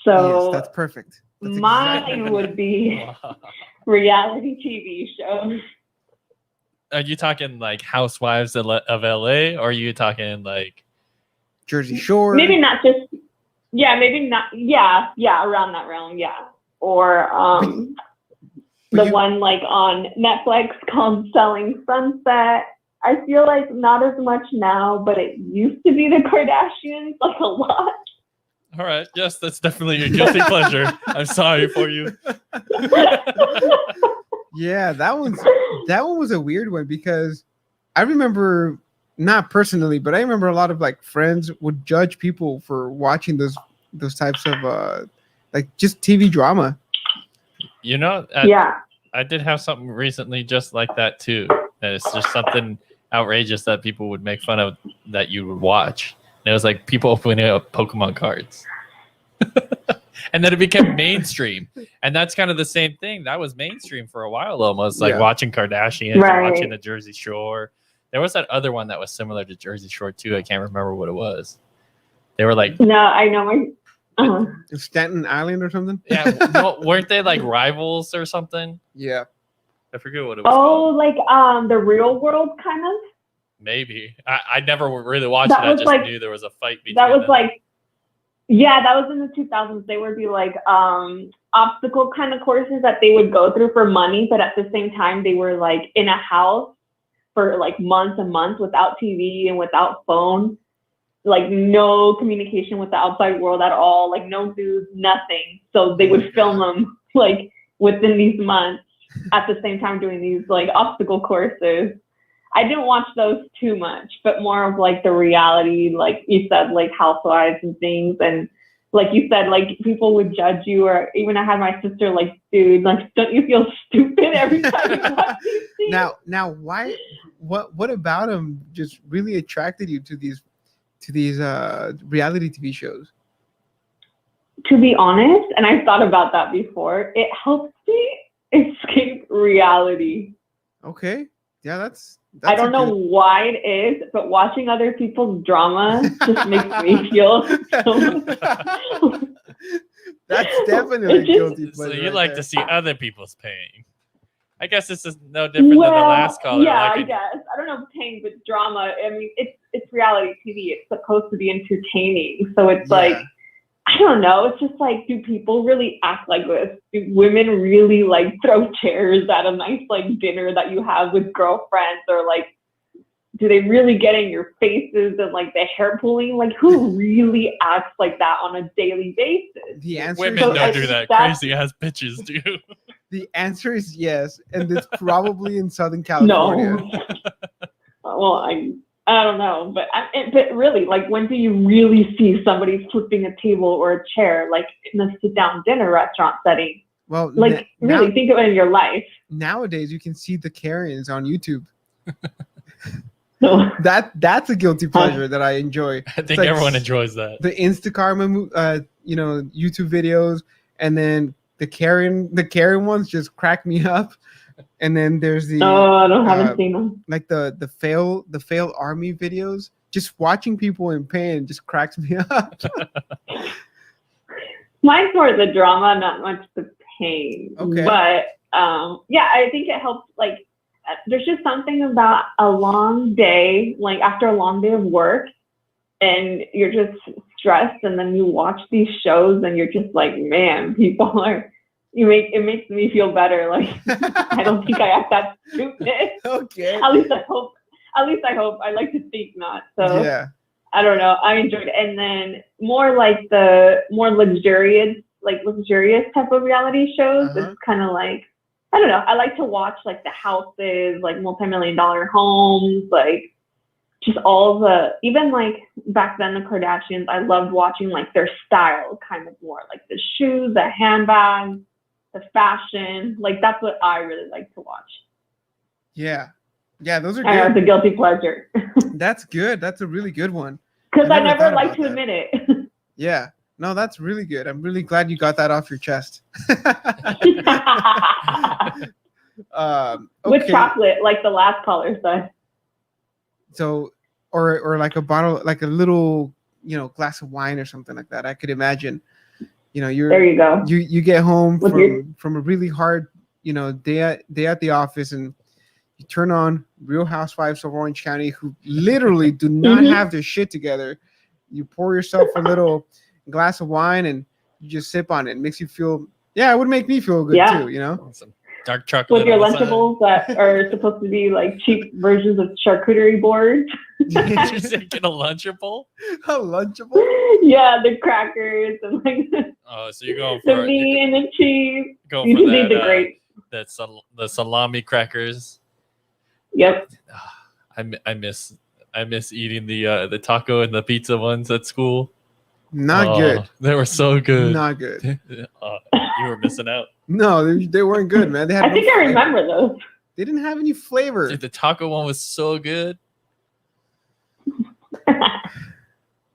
So Yes, that's perfect. That's mine exactly- would be reality TV shows. Are you talking like Housewives of LA, or are you talking like Jersey Shore. Maybe not just, maybe not, around that realm, Or But the you- one like on Netflix called Selling Sunset. I feel like not as much now, but it used to be the Kardashians, like a lot. all right, yes, that's definitely your guilty pleasure. I'm sorry for you. Yeah, that one was a weird one because I remember, not personally, but I remember a lot of like friends would judge people for watching those types of like just TV drama. You know, I did have something recently just like that too. And it's just something outrageous that people would make fun of that you would watch. And it was like people opening up Pokemon cards. And then it became mainstream. And that's kind of the same thing. That was mainstream for a while almost, like Yeah. watching Kardashians, Right. and watching the Jersey Shore. There was that other one that was similar to Jersey Shore too. I can't remember what it was. They were like, No, I know my. Staten Island or something. yeah, no, weren't they like rivals or something? Yeah. I forget what it was called. Like the Real World kind of. Maybe. I never really watched That it. I was just like- knew there was a fight between That was them. like, that was in the 2000s. They would be like obstacle kind of courses that they would go through for money, but at the same time they were like in a house for like months and months without TV and without phone, like no communication with the outside world at all, like no news, nothing. So they would film them like within these months at the same time doing these like obstacle courses. I didn't watch those too much, but more of like the reality, like you said, like Housewives and things. And like you said, like people would judge you, or even I had my sister like, dude, like, don't you feel stupid every time you watch these things? Now, why? What about them just really attracted you to these reality TV shows? to be honest, and I've thought about that before, it helps me escape reality. Okay. Yeah, that's I don't know why it is, but watching other people's drama just makes me feel so. That's definitely a guilty pleasure. So you right like there. to see other people's pain. I guess this is no different than the last caller. Yeah, like I guess. I don't know, pain, but drama. I mean, it's reality TV. It's supposed to be entertaining. So it's like, I don't know. It's just like, do people really act like this? Do women really like throw chairs at a nice like dinner that you have with girlfriends, or like, do they really get in your faces and like the hair pulling? Like, who really acts like that on a daily basis? The answer Women is don't do that. Crazy ass bitches do. The answer is yes, and it's probably in Southern California. No. Well, I don't know, but but really, like, when do you really see somebody flipping a table or a chair, like in a sit-down dinner restaurant setting? Well, like, really think of it in your life. Nowadays, you can see the Karens on YouTube. No. That's a guilty pleasure that I enjoy. I think like everyone enjoys that. The Instacarma, YouTube videos, and then the Karen ones just crack me up. And then there's the haven't seen them. Like the fail army videos. Just watching people in pain just cracks me up. Mine's more the drama, not much the pain. Okay. But yeah, I think it helps. Like, there's just something about a long day, like after a long day of work, and you're just stressed, and then you watch these shows, and you're just like, man, people are. It makes me feel better. Like, I don't think I act that stupid. Okay. At least I hope. I like to think not. So yeah. I don't know. I enjoyed it. And then more like the more luxurious type of reality shows. It's kind of like, I don't know. I like to watch like the houses, like multi-million-dollar homes, like just all the, even like back then the Kardashians, I loved watching like their style kind of more, like the shoes, the handbags, the fashion. Like that's what I really like to watch. Yeah. Yeah, those are good. I know, it's a guilty pleasure. That's good. That's a really good one. Because I never like to admit it. Yeah. No, that's really good. I'm really glad you got that off your chest. Okay. With chocolate, like the last caller said. So, or like a bottle, like a little, glass of wine or something like that. I could imagine. There you go. You get home from a really hard, day at the office, and you turn on Real Housewives of Orange County, who literally do not have their shit together. You pour yourself a little glass of wine and you just sip on it. It makes you feel, it would make me feel good too, Some dark chocolate. With your Lunchables that are supposed to be like cheap versions of charcuterie boards. Did you say get a Lunchable? A Lunchable? Yeah, the crackers and like so you're going for the meat and the cheese. Going you for just need the grapes. The salami crackers. Yep. I miss eating the taco and the pizza ones at school. Not good. They were so good. Not good. You were missing out. No, they weren't good, man. They had I think I remember those. They didn't have any flavor. Dude, the taco one was so good.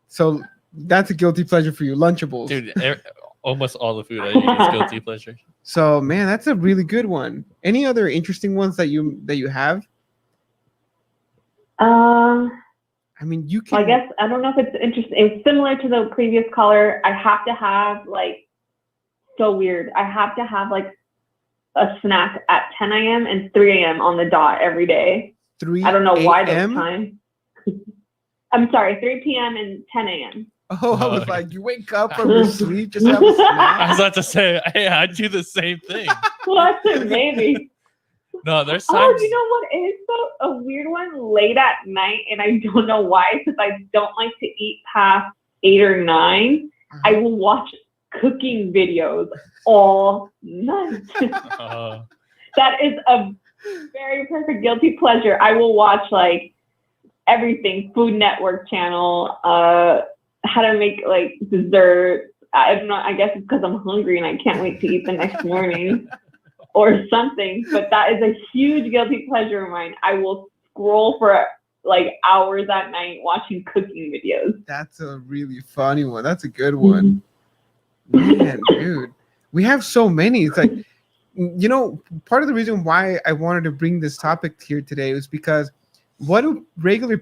So that's a guilty pleasure for you, Lunchables. Dude, almost all the food I eat is guilty pleasure. So, man, that's a really good one. Any other interesting ones that you have? I mean, you can. I guess I don't know if it's interesting. It's similar to the previous caller. I have to have like, so weird. I have to have like a snack at 10 a.m. and 3 a.m. on the dot every day. 3 I don't know why those times. I'm sorry, 3 p.m. and 10 a.m. Oh, I was like, you wake up from your sleep, just have a snack. I was about to say, hey, I do the same thing. Well, I said maybe. No, there's times. Oh, you know what is so a weird one? Late at night, and I don't know why, because I don't like to eat past 8 or 9. I will watch cooking videos all night. That is a very perfect guilty pleasure. I will watch like everything, Food Network channel, how to make like dessert. I guess it's because I'm hungry and I can't wait to eat the next morning. Or something, but that is a huge guilty pleasure of mine. I will scroll for like hours at night watching cooking videos. That's a really funny one. That's a good one. Man, dude, we have so many. It's like, part of the reason why I wanted to bring this topic here today was because what do regular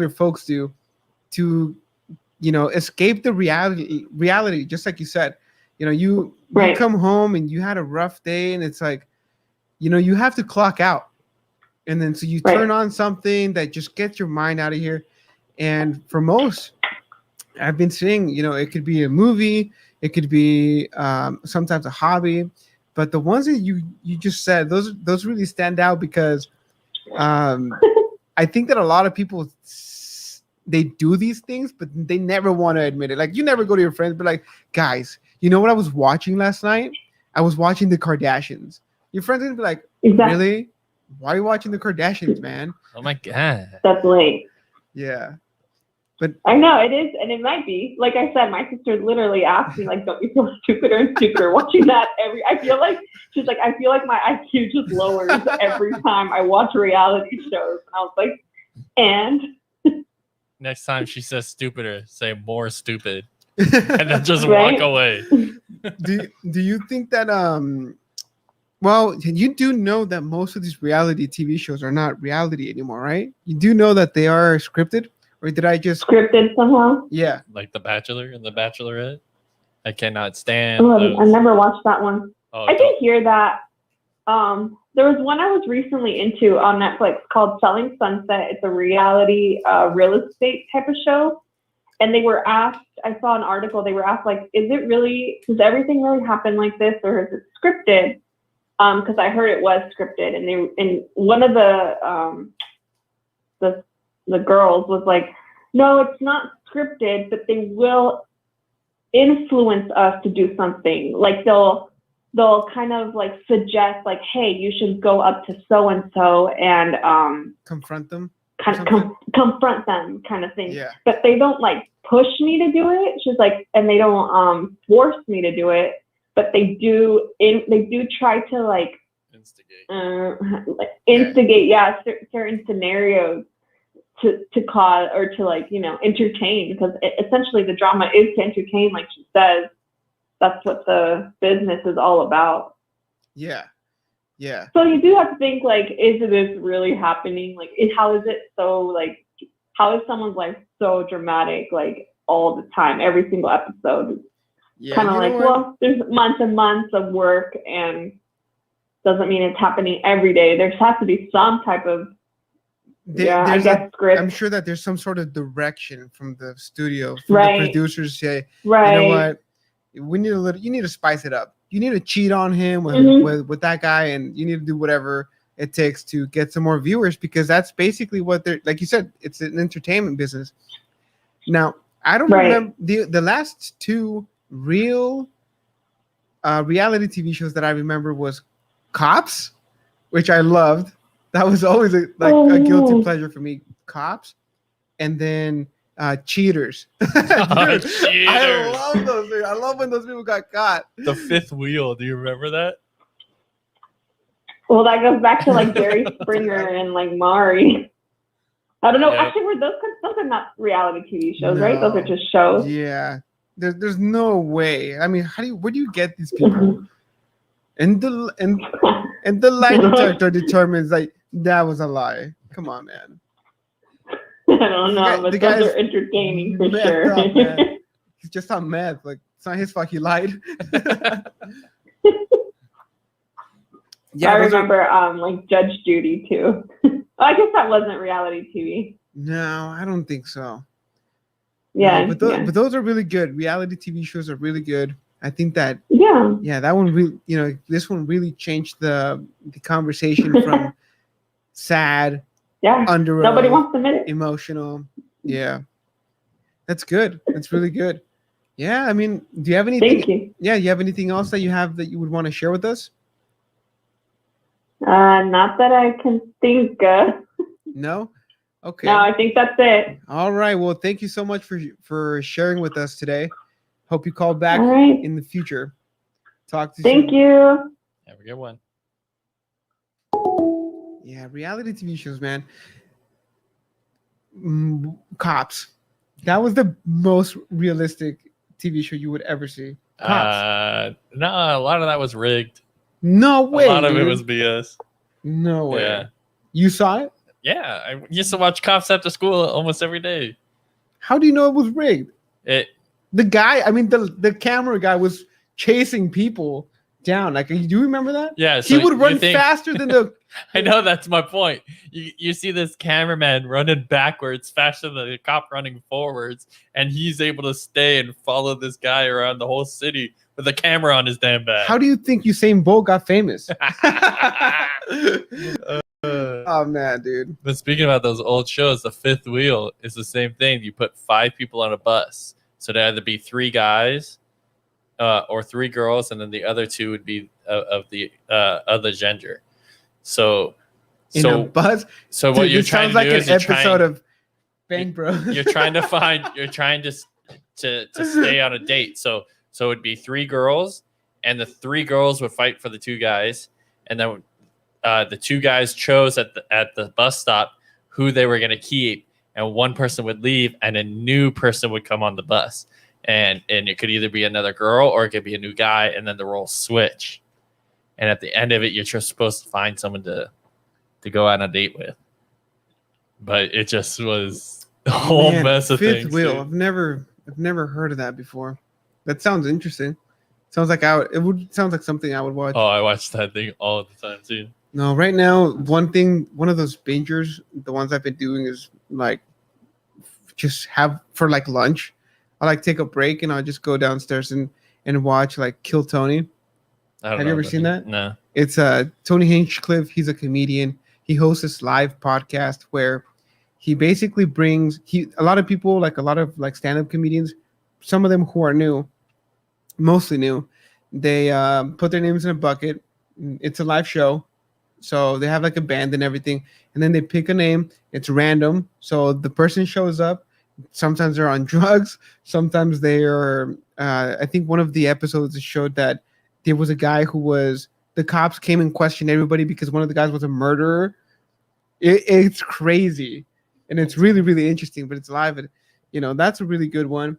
folks do to, escape the reality, just like you said. You Right. come home and you had a rough day, and it's like, you have to clock out. And then so you Right. turn on something that just gets your mind out of here. And for most, I've been seeing, it could be a movie, it could be sometimes a hobby, but the ones that you just said, those really stand out because I think that a lot of people they do these things, but they never want to admit it. Like, you never go to your friends, but like, guys, you know what I was watching last night? I was watching the Kardashians. Your friends are gonna be like, Exactly. really? Why are you watching the Kardashians, man? Oh my god. That's late. Yeah. I know it is, and it might be. Like I said, my sister literally asked me, like, don't you feel stupider and stupider watching that I feel like my IQ just lowers every time I watch reality shows. And I was like, and Next time she says stupider, say more stupid, and then just Right? walk away. do you think that well, you do know that most of these reality TV shows are not reality anymore, right? You do know that they are scripted, or did I just scripted somehow. Yeah. Like The Bachelor and The Bachelorette. I cannot stand Oh, those. I never watched that one. Oh, I did hear that. There was one I was recently into on Netflix called Selling Sunset. It's a reality real estate type of show. And they were asked, I saw an article, they were asked, like, does everything really happen like this, or is it scripted? Because I heard it was scripted, and one of the girls was like, no, it's not scripted, but they will influence us to do something. Like they'll kind of like suggest, like, hey, you should go up to so and so and confront them? kind of confront them, kind of thing. Yeah. But they don't like push me to do it. She's like, and they don't force me to do it, but they do try to like instigate certain scenarios to cause or to, like, entertain, because essentially the drama is to entertain, like she says. That's what the business is all about. Yeah. So you do have to think, like, is this really happening? Like, how is it so, like, how is someone's life so dramatic, like, all the time, every single episode? Yeah. Kind of like, well, there's months and months of work, and doesn't mean it's happening every day. There has to be some type of I guess script. I'm sure that there's some sort of direction from the studio, from Right. the producers say, Right. you know what, you need to spice it up. You need to cheat on him with that guy, and you need to do whatever it takes to get some more viewers, because that's basically what they're, like you said, it's an entertainment business. Now, I don't remember the last two real reality TV shows that I remember was Cops, which I loved. That was always a guilty pleasure for me. Cops, and then Cheaters. Dude, Cheaters. I love those. Dude. I love when those people got caught. The Fifth Wheel. Do you remember that? Well, that goes back to like Jerry Springer and like Maury. I don't know. Yeah. Actually, those are not reality TV shows, right? Those are just shows. Yeah. There's no way. I mean, where do you get these people? And the lie detector determines like that was a lie. Come on, man. I don't know, but those are entertaining for sure. Up, he's just on meth. Like, it's not his fault he lied. Yeah, I remember like Judge Judy too. I guess that wasn't reality TV. No, I don't think so. Yeah, no, but those are really good. Reality TV shows are really good. I think that that one really, this one really changed the conversation from sad, under nobody wants to admit it, emotional. Yeah, that's good. That's really good. Yeah, I mean, do you have anything? Thank you. Yeah, you have anything else that you have that you would want to share with us? Not that I can think of. No. Okay. No, I think that's it. All right. Well, thank you so much for sharing with us today. Hope you call back in the future. Talk to you Thank you. Have a good one. Yeah, reality TV shows, man. Cops. That was the most realistic TV show you would ever see? Cops. No, a lot of that was rigged. No way. A lot of it dude. was BS. No way. Yeah. You saw it? Yeah, I used to watch Cops after school almost every day. How do you know it was rigged? It The guy, I mean, the camera guy was chasing people down. Like, do you remember that? Yeah, He would run faster than the. I know, that's my point. You see this cameraman running backwards faster than the cop running forwards, and he's able to stay and follow this guy around the whole city with a camera on his damn back. How do you think Usain Bolt got famous? Oh man, dude. But speaking about those old shows, The Fifth Wheel is the same thing. You put 5 people on a bus, so there'd either be 3 guys or 3 girls, and then the other 2 would be of the other gender. So In a bus. So Dude, what you're this trying sounds to like do an is you're episode trying, of Bang Bros. you're trying to stay on a date. So it'd be 3 girls, and the 3 girls would fight for the 2 guys, and then the 2 guys chose at the bus stop who they were going to keep, and one person would leave, and a new person would come on the bus, and it could either be another girl or it could be a new guy, and then the roles switch. And at the end of it, you're just supposed to find someone to go on a date with. But it just was a whole mess of Fifth things. Wheel. Dude. I've never heard of that before. That sounds interesting. Sounds like sounds like something I would watch. Oh, I watch that thing all the time too. No, right now, one of those bingers, the ones I've been doing is like just have for like lunch. I like take a break and I'll just go downstairs and watch like Kill Tony. Have you ever seen that? No. It's Tony Hinchcliffe. He's a comedian. He hosts this live podcast where he basically brings a lot of people, like a lot of like stand-up comedians, some of them who are new, mostly new. They put their names in a bucket. It's a live show. So they have like a band and everything. And then they pick a name. It's random. So the person shows up. Sometimes they're on drugs. Sometimes they are, I think one of the episodes showed that there was a guy the cops came and questioned everybody because one of the guys was a murderer. It's crazy. And it's really, really interesting, but it's live. And, that's a really good one.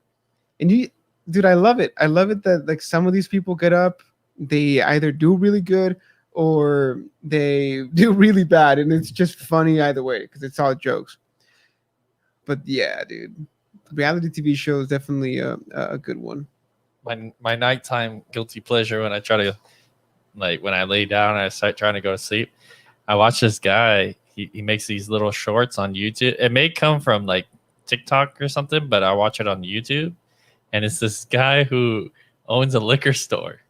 And dude, I love it. I love it that like some of these people get up, they either do really good or they do really bad. And it's just funny either way because it's all jokes. But yeah, dude, reality TV show is definitely a good one. My nighttime guilty pleasure when I try to, like when I lay down and I start trying to go to sleep, I watch this guy. He makes these little shorts on YouTube. It may come from like TikTok or something, but I watch it on YouTube. And it's this guy who owns a liquor store.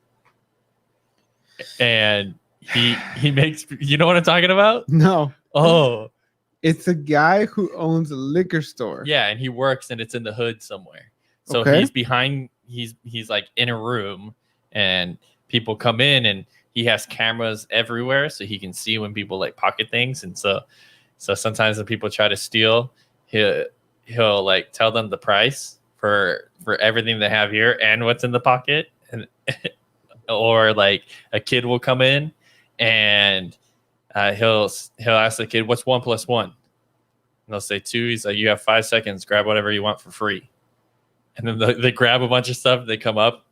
And he makes, you know what I'm talking about? No. Oh. It's a guy who owns a liquor store. Yeah, and he works and it's in the hood somewhere. So Okay. he's behind, he's like in a room and people come in and he has cameras everywhere so he can see when people like pocket things. And so sometimes when people try to steal, he'll like tell them the price for everything they have here and what's in the pocket. And or like a kid will come in and he'll ask the kid, what's 1 + 1? And they'll say 2. He's like, you have 5 seconds, grab whatever you want for free. And then they grab a bunch of stuff, they come up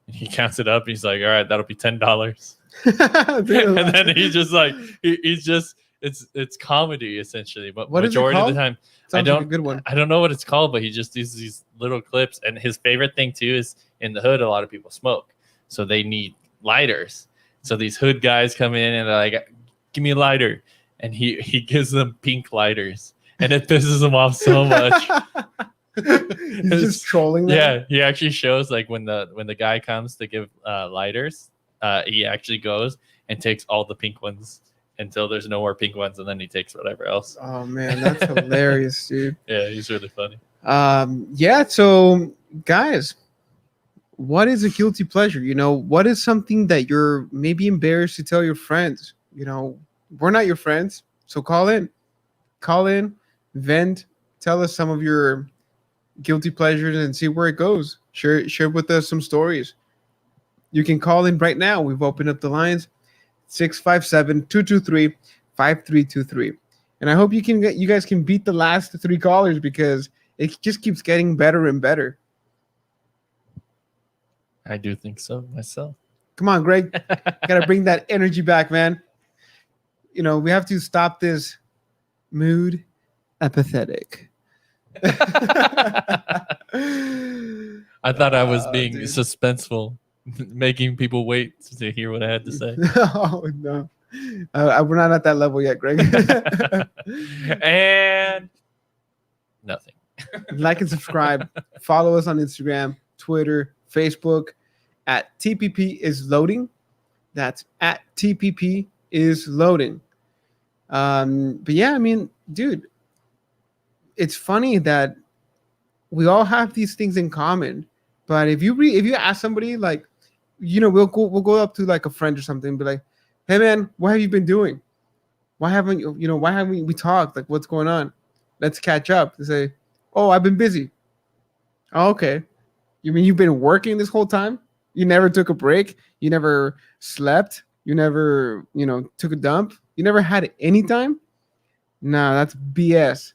and he counts it up. He's like, all right, that'll be $10. And then he's just like, it's comedy essentially, but what majority of the time, Sounds like a good one. I don't know what it's called, but he just uses these little clips. And his favorite thing too is in the hood, a lot of people smoke, so they need lighters. So these hood guys come in and they're like, give me a lighter, and he gives them pink lighters, and it pisses them off so much. He's just trolling them. Yeah, he actually shows like when the guy comes to give lighters, he actually goes and takes all the pink ones until there's no more pink ones, and then he takes whatever else. Oh man, that's hilarious, dude. Yeah, he's really funny. Yeah, so guys, what is a guilty pleasure? What is something that you're maybe embarrassed to tell your friends? We're not your friends, so call in, vent, tell us some of your guilty pleasures and see where it goes. Share with us some stories. You can call in right now. We've opened up the lines, 657-223-5323. And I hope you guys can beat the last 3 callers because it just keeps getting better and better. I do think so myself. Come on, Greg. Gotta bring that energy back, man. You know, we have to stop this mood apathetic. I thought I was Oh, being dude. suspenseful, making people wait to hear what I had to say. Oh, no. We're not at that level yet, Greg. And nothing. Like and subscribe. Follow us on Instagram, Twitter, Facebook at TPP is loading. That's at TPP is loading. But yeah, I mean, dude, it's funny that we all have these things in common. But if you ask somebody, like, you know, we'll go up to like a friend or something and be like, hey man, what have you been doing? Why haven't we talked? Like, what's going on? Let's catch up. They say, oh, I've been busy. Oh, okay. You mean you've been working this whole time? You never took a break? You never slept? You never, took a dump? You never had any time? Nah, that's BS.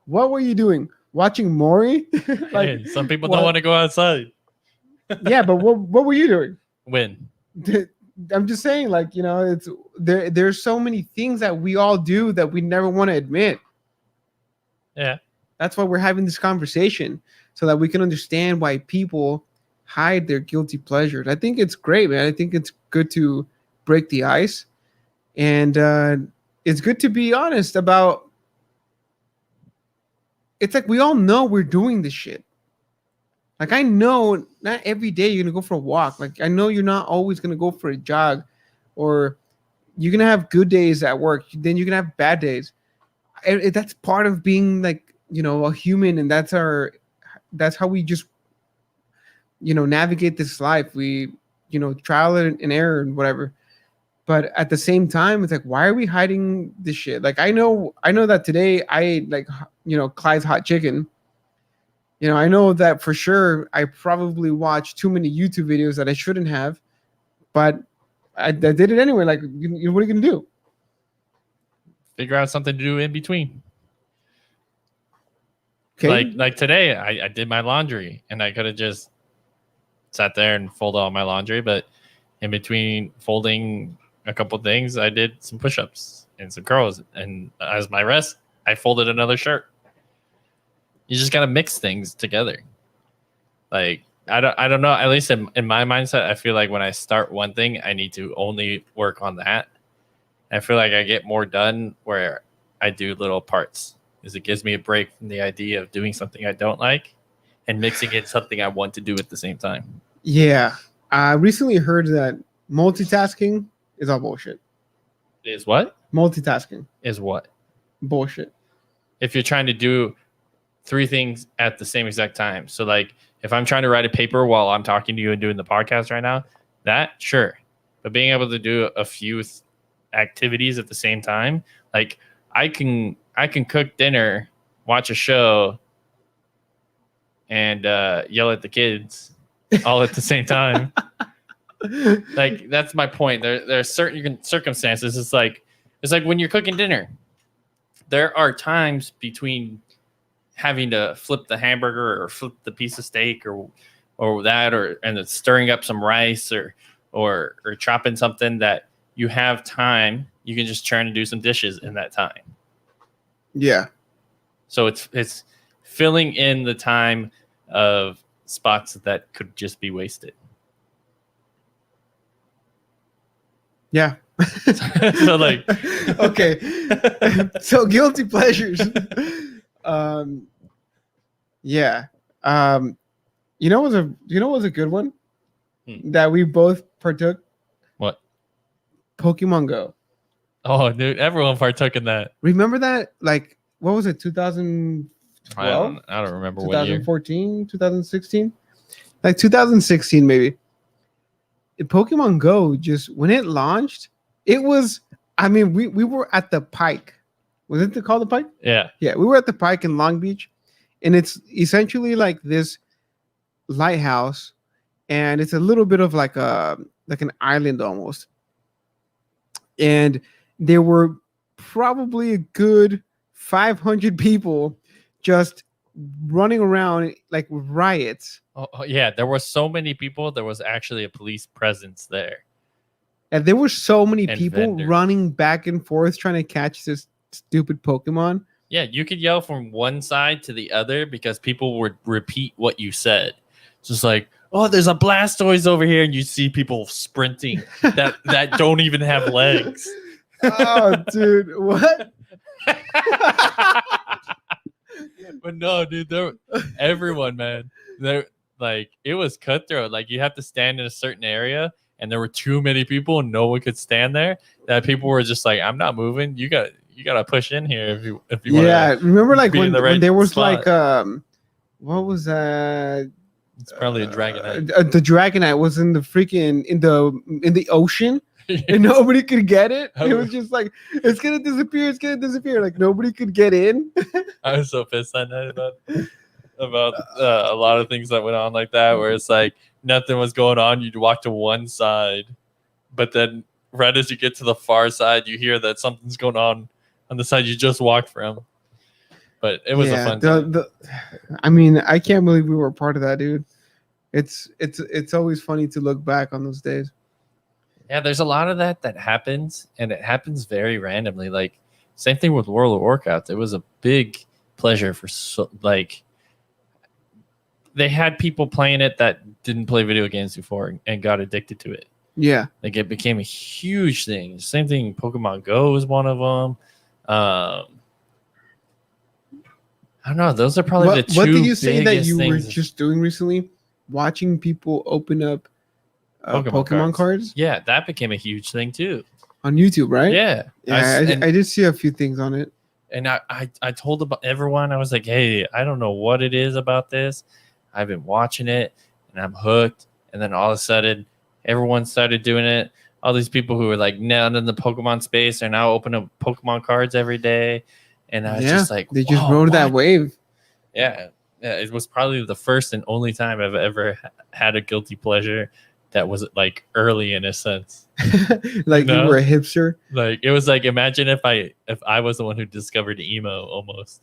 What were you doing? Watching Maury? Like, Hey, some people what? don't want to go outside. Yeah, but what were you doing? When? I'm just saying, like, it's there's so many things that we all do that we never want to admit. Yeah. That's why we're having this conversation, so that we can understand why people hide their guilty pleasures. I think it's great, man. I think it's good to break the ice, and it's good to be honest about. It's like we all know we're doing this shit. Like, I know not every day you're gonna go for a walk. Like, I know you're not always gonna go for a jog, or you're gonna have good days at work. Then you're gonna have bad days. And that's part of being, like, a human, and that's how we just navigate this life. We trial and error and whatever. But at the same time, it's like, why are we hiding this shit? Like, I know that today I ate, like, Clyde's hot chicken. I know that for sure. I probably watched too many YouTube videos that I shouldn't have, but I did it anyway. Like, what are you gonna do? Figure out something to do in between. Okay. Like today, I did my laundry, and I could have just sat there and folded all my laundry, but in between folding a couple things, I did some push-ups and some curls, and as my rest, I folded another shirt. You just gotta mix things together. Like, I don't know. At least in my mindset, I feel like when I start one thing, I need to only work on that. I feel like I get more done where I do little parts, because it gives me a break from the idea of doing something I don't like and mixing in something I want to do at the same time. Yeah, I recently heard that multitasking is all bullshit. Is what? Multitasking Is what? bullshit. If you're trying to do 3 things at the same exact time. So, like, if I'm trying to write a paper while I'm talking to you and doing the podcast right now, that, sure. But being able to do a few activities at the same time, like, I can cook dinner, watch a show, and yell at the kids all at the same time. Like, that's my point. There are certain circumstances. It's like when you're cooking dinner, there are times between having to flip the hamburger or flip the piece of steak or then stirring up some rice or chopping something that you have time. You can just turn and do some dishes in that time. Yeah. So it's filling in the time of spots that could just be wasted. Yeah. So, like, okay. So guilty pleasures. Yeah. Was a good one that we both partook? What? Pokemon Go. Oh, dude, everyone partook in that. Remember that? Like, what was it? 2012? I don't remember what year. 2014, 2016? Like 2016 maybe. Pokemon Go, just when it launched, it was, I mean, we were at the Pike. Was it called the Pike? Yeah. Yeah, we were at the Pike in Long Beach, and it's essentially like this lighthouse, and it's a little bit of like an island almost. And there were probably a good 500 people just running around like with riots. Yeah, there were so many people. There was actually a police presence there. And there were so many And people vendors. running back and forth trying to catch this stupid Pokemon. Yeah, you could yell from one side to the other because people would repeat what you said. It's just like, oh, there's a Blastoise over here, and you see people sprinting that don't even have legs. Oh, dude, what? But no, dude, everyone, man, they're like, it was cutthroat. Like, you have to stand in a certain area, and there were too many people, and no one could stand there. That people were just like, I'm not moving. You gotta push in here if you want. Yeah, remember like be in when, the when right there was spot. like what was that? It's probably a Dragonite. The Dragonite was in the freaking in the ocean. And nobody could get it. It was just like, it's gonna disappear. It's gonna disappear. Like nobody could get in. I was so pissed that night about a lot of things that went on like that, where it's like nothing was going on. You'd walk to one side, but then right as you get to the far side, you hear that something's going on the side you just walked from. But it was a fun time. I mean, I can't believe we were part of that, dude. It's always funny to look back on those days. Yeah, there's a lot of that happens, and it happens very randomly. Like, same thing with World of Warcraft. It was a big pleasure for they had people playing it that didn't play video games before and got addicted to it. Yeah, like it became a huge thing. Same thing. Pokemon Go is one of them. I don't know. Those are probably the two. What did you say that you were things. just doing recently? Watching people open up Pokemon cards. Yeah, that became a huge thing too on YouTube, right? Yeah, I did see a few things on it. And I told everyone, I was like, hey, I don't know what it is about this. I've been watching it and I'm hooked. And then all of a sudden, everyone started doing it. All these people who were like not in the Pokemon space are now opening up Pokemon cards every day. And I was just like, they just rode that wave. Yeah, it was probably the first and only time I've ever had a guilty pleasure that was like early in a sense. Like you were a hipster. Like it was like, imagine if I was the one who discovered emo almost.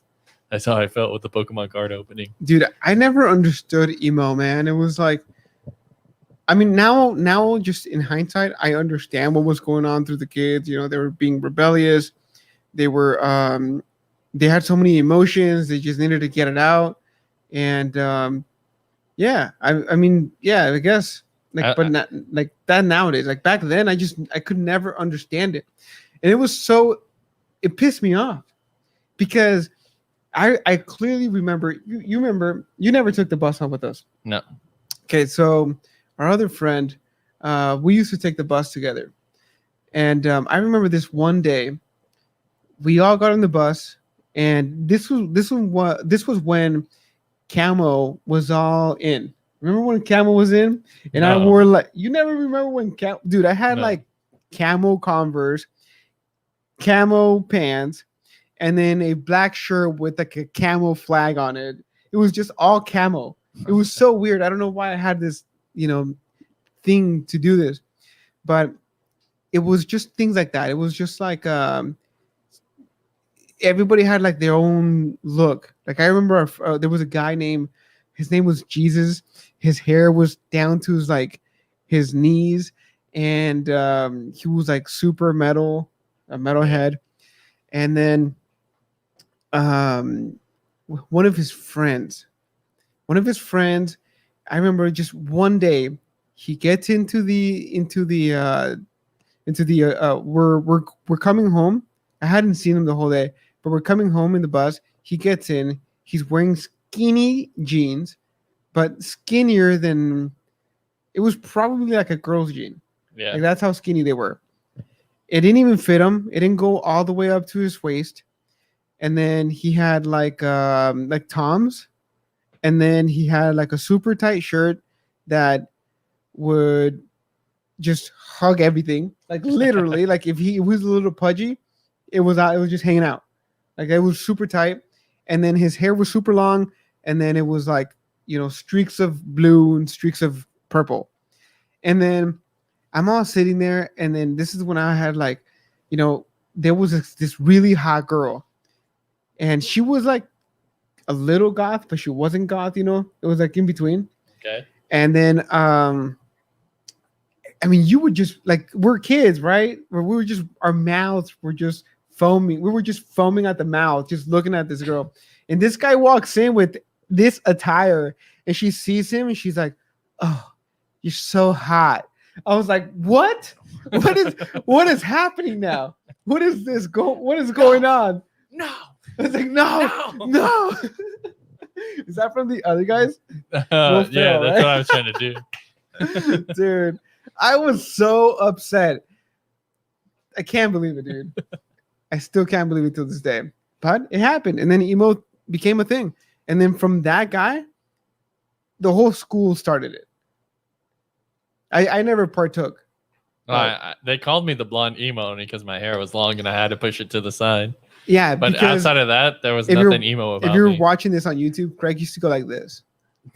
That's how I felt with the Pokemon card opening. Dude, I never understood emo, man. It was like, I mean, now just in hindsight, I understand what was going on through the kids. You know, they were being rebellious. They were they had so many emotions. They just needed to get it out. And yeah, I mean, yeah, I guess like, but not like that nowadays. Like back then, I could never understand it, and it pissed me off because I clearly remember you remember you never took the bus home with us. No. Okay, so our other friend, we used to take the bus together, and I remember this one day, we all got on the bus, and this was when Camo was all in. Remember when Camo was in? And no. I wore like, you never remember when dude, I had like camo Converse, camo pants, and then a black shirt with like a camo flag on it. It was just all camo. It was so weird. I don't know why I had this, thing to do this, but it was just things like that. It was just like everybody had like their own look. Like I remember there was a guy his name was Jesus. His hair was down to his knees, and he was like super metal, a metalhead. And then one of his friends, I remember just one day he gets into the we're coming home. I hadn't seen him the whole day, but we're coming home in the bus. He gets in. He's wearing skinny jeans, but skinnier than it was probably like a girl's jean. Yeah, like that's how skinny they were. It didn't even fit him. It didn't go all the way up to his waist. And then he had like Toms, and then he had like a super tight shirt that would just hug everything, like literally. Like if he was a little pudgy, it was just hanging out. Like it was super tight, and then his hair was super long, and then it was like streaks of blue and streaks of purple. And then I'm all sitting there, and then this is when I had like, there was this really hot girl, and she was like a little goth, but she wasn't goth. You know, it was like in between. Okay. And then, I mean, you would just like we're kids, right? Where we were just our mouths were just foaming. We were just foaming at the mouth, just looking at this girl. And this guy walks in with this attire, and she sees him, and she's like, "Oh, you're so hot." I was like, "What? What is happening now? What is this What is going on?" No. I was like, "No." Is that from the other guys? Will Yeah, Ferrell, that's right? what I was trying to do. Dude, I was so upset. I can't believe it, dude. I still can't believe it till this day. But it happened. And then emo became a thing. And then from that guy, the whole school started it. I never partook. They called me the blonde emo only because my hair was long and I had to push it to the side. Yeah, But because outside of that, there was if you're- nothing emo about if you're me. watching this on YouTube, Greg used to go like this.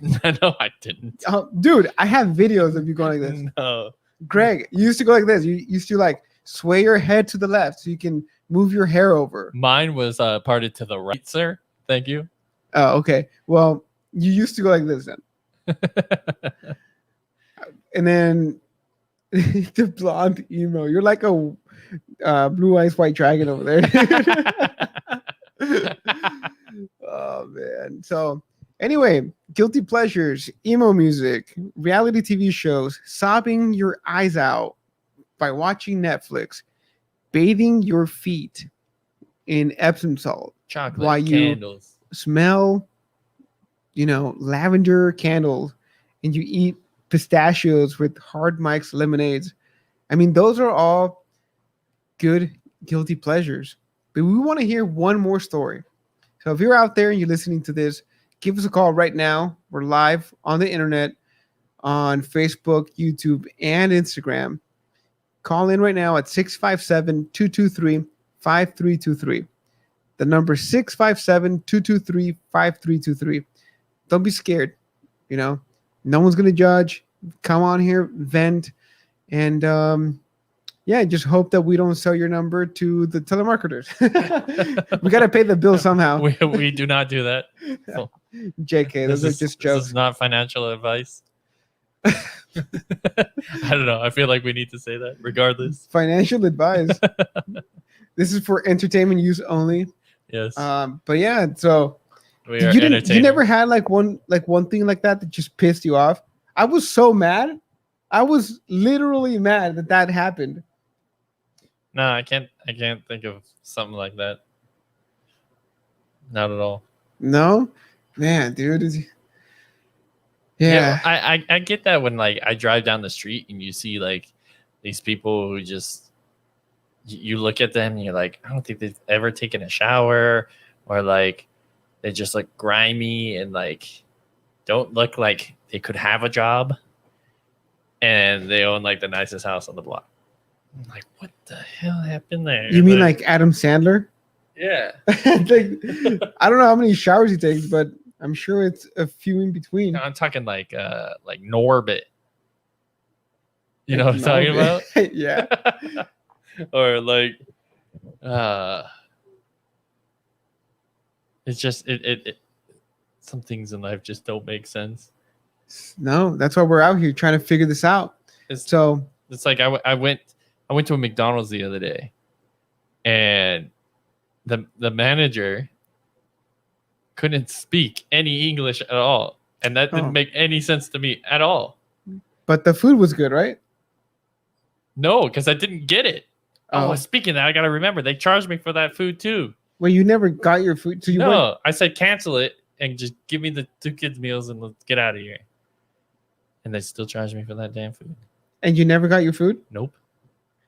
No, I didn't. Oh, dude, I have videos of you going like this. No. Greg, you used to go like this. You used to like sway your head to the left so you can move your hair over. Mine was parted to the right, sir. Thank you. Oh, okay. Well, you used to go like this then. And then the blonde emo. You're like a blue eyes white dragon over there. Oh man. So anyway, guilty pleasures, emo music, reality TV shows, sobbing your eyes out by watching Netflix, bathing your feet in Epsom salt, Chocolate Why you- candles. smell, lavender candles, and you eat pistachios with hard Mike's lemonades. I mean, those are all good guilty pleasures. But we want to hear one more story. So if you're out there and you're listening to this, give us a call right now. We're live on the internet on Facebook, YouTube, and Instagram. Call in right now at 657-223-5323. The number 657-223-5323. Don't be scared. No one's going to judge. Come on here, vent. And just hope that we don't sell your number to the telemarketers. We got to pay the bill somehow. We do not do that. So, JK, those are just this jokes. is not financial advice. I don't know. I feel like we need to say that regardless. Financial advice. This is for entertainment use only. Yes. But yeah, so We are you entertainers. never had like one thing like that just pissed you off? I was so mad. I was literally mad that happened. No, I can't think of something like that. Not at all. No, man, dude. Yeah. I get that when like I drive down the street and you see like these people who just you look at them and you're like, I don't think they've ever taken a shower, or like they just look grimy and like don't look like they could have a job, and they own like the nicest house on the block. I'm like, what the hell happened there? You mean like Adam Sandler? yeah. Like, I don't know how many showers he takes, but I'm sure it's a few in between. I'm talking like Norbit. You know what I'm talking about? Yeah. Or like it's just it some things in life just don't make sense. No, that's why we're out here trying to figure this out. It's So like I went to a McDonald's the other day, and the manager couldn't speak any English at all, and that didn't make any sense to me at all. but the food was good, right? No, because I didn't get it. Oh. Oh, speaking of that, I gotta remember they charged me for that food too. Well, you never got your food, so you went. No, I said cancel it and just give me the 2 kids meals and let's get out of here. And they still charged me for that damn food. And you never got your food? Nope.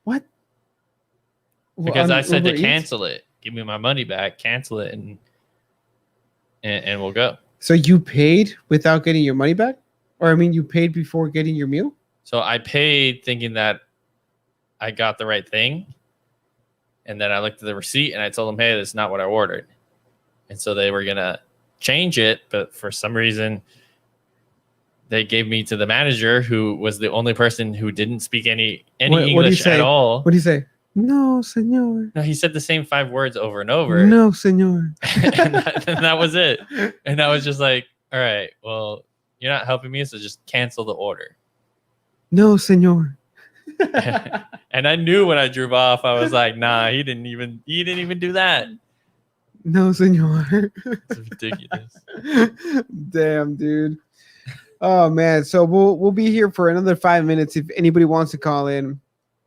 What? Because On I said Uber to Eats? cancel it, give me my money back, cancel it, and we'll go. So you paid without getting your money back? Or I mean, you paid before getting your meal? So I paid thinking that I got the right thing. And then I looked at the receipt and I told them, hey, that's not what I ordered. And so they were going to change it. But for some reason, they gave me to the manager, who was the only person who didn't speak any What do you English say? at all. What do you say? No, senor. No, he said the same 5 words over and over. No, senor. and that was it. And I was just like, all right, well, you're not helping me, so just cancel the order. No, senor. And I knew when I drove off, I was like, nah, he didn't even do that. No, senor. It's ridiculous. Damn, dude. Oh man. So we'll be here for another 5 minutes if anybody wants to call in.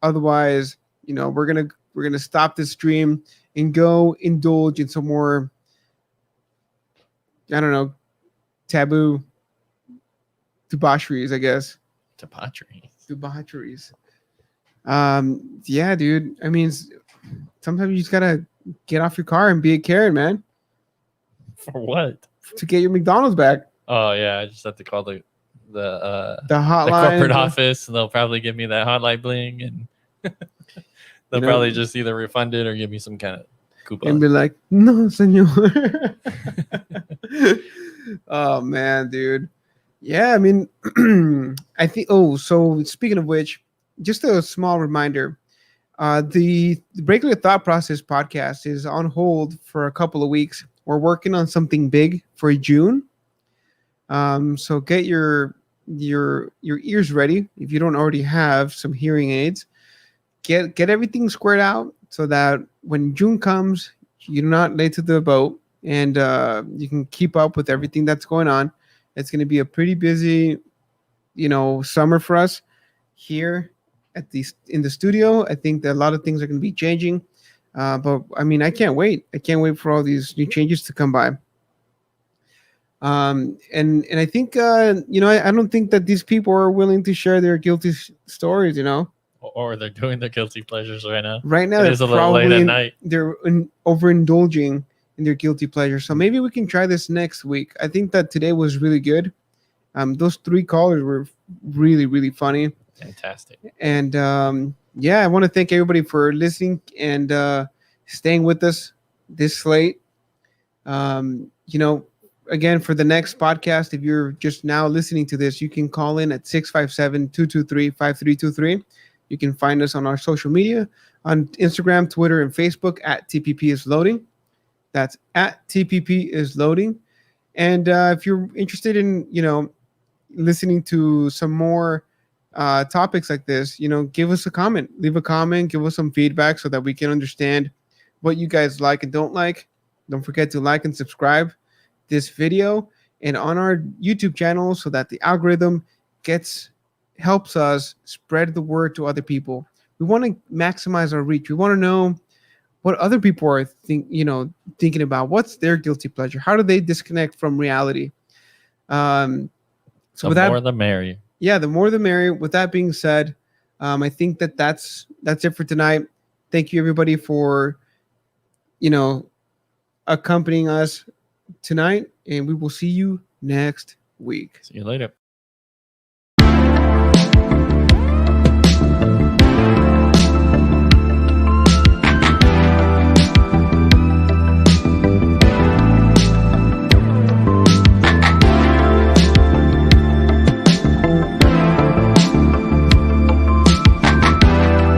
Otherwise, we're gonna stop the stream and go indulge in some more, I don't know, taboo debaucheries, I guess. Debaucheries. Yeah, dude. I mean, sometimes you just gotta get off your car and be a Karen, man. For what? To get your McDonald's back. Oh yeah, I just have to call the hotline, the corporate office, and they'll probably give me that hotline bling, and they'll probably just either refund it or give me some kind of coupon. And be like, no, senor. Oh man, dude. Yeah, I mean, I think. Oh, so speaking of which, just a small reminder: the Regular Thought Process podcast is on hold for a couple of weeks. We're working on something big for June. So get your ears ready if you don't already have some hearing aids. Get everything squared out so that when June comes, you're not late to the boat, and you can keep up with everything that's going on. It's going to be a pretty busy, summer for us here in the studio. I think that a lot of things are going to be changing, but I mean, I can't wait. I can't wait for all these new changes to come by. And I think I don't think that these people are willing to share their guilty stories. Or they're doing their guilty pleasures right now. Right now, it is a little late at night. They're overindulging in their guilty pleasure. So maybe we can try this next week. I think that today was really good. Those 3 callers were really, really funny. Fantastic. And I want to thank everybody for listening and staying with us this late. Again, for the next podcast, if you're just now listening to this, you can call in at 657-223-5323. You can find us on our social media on Instagram, Twitter, and Facebook at TPP is loading. That's at TPP is loading. And if you're interested in, listening to some more topics like this, give us a comment, leave a comment, give us some feedback so that we can understand what you guys like and don't like. Don't forget to like and subscribe this video and on our YouTube channel so that the algorithm helps us spread the word to other people. We want to maximize our reach. We want to know what other people are thinking about. What's their guilty pleasure? How do they disconnect from reality? So the more the merrier. Yeah, the more the merrier. With that being said, I think that's it for tonight. Thank you everybody for accompanying us tonight, and we will see you next week. See you later.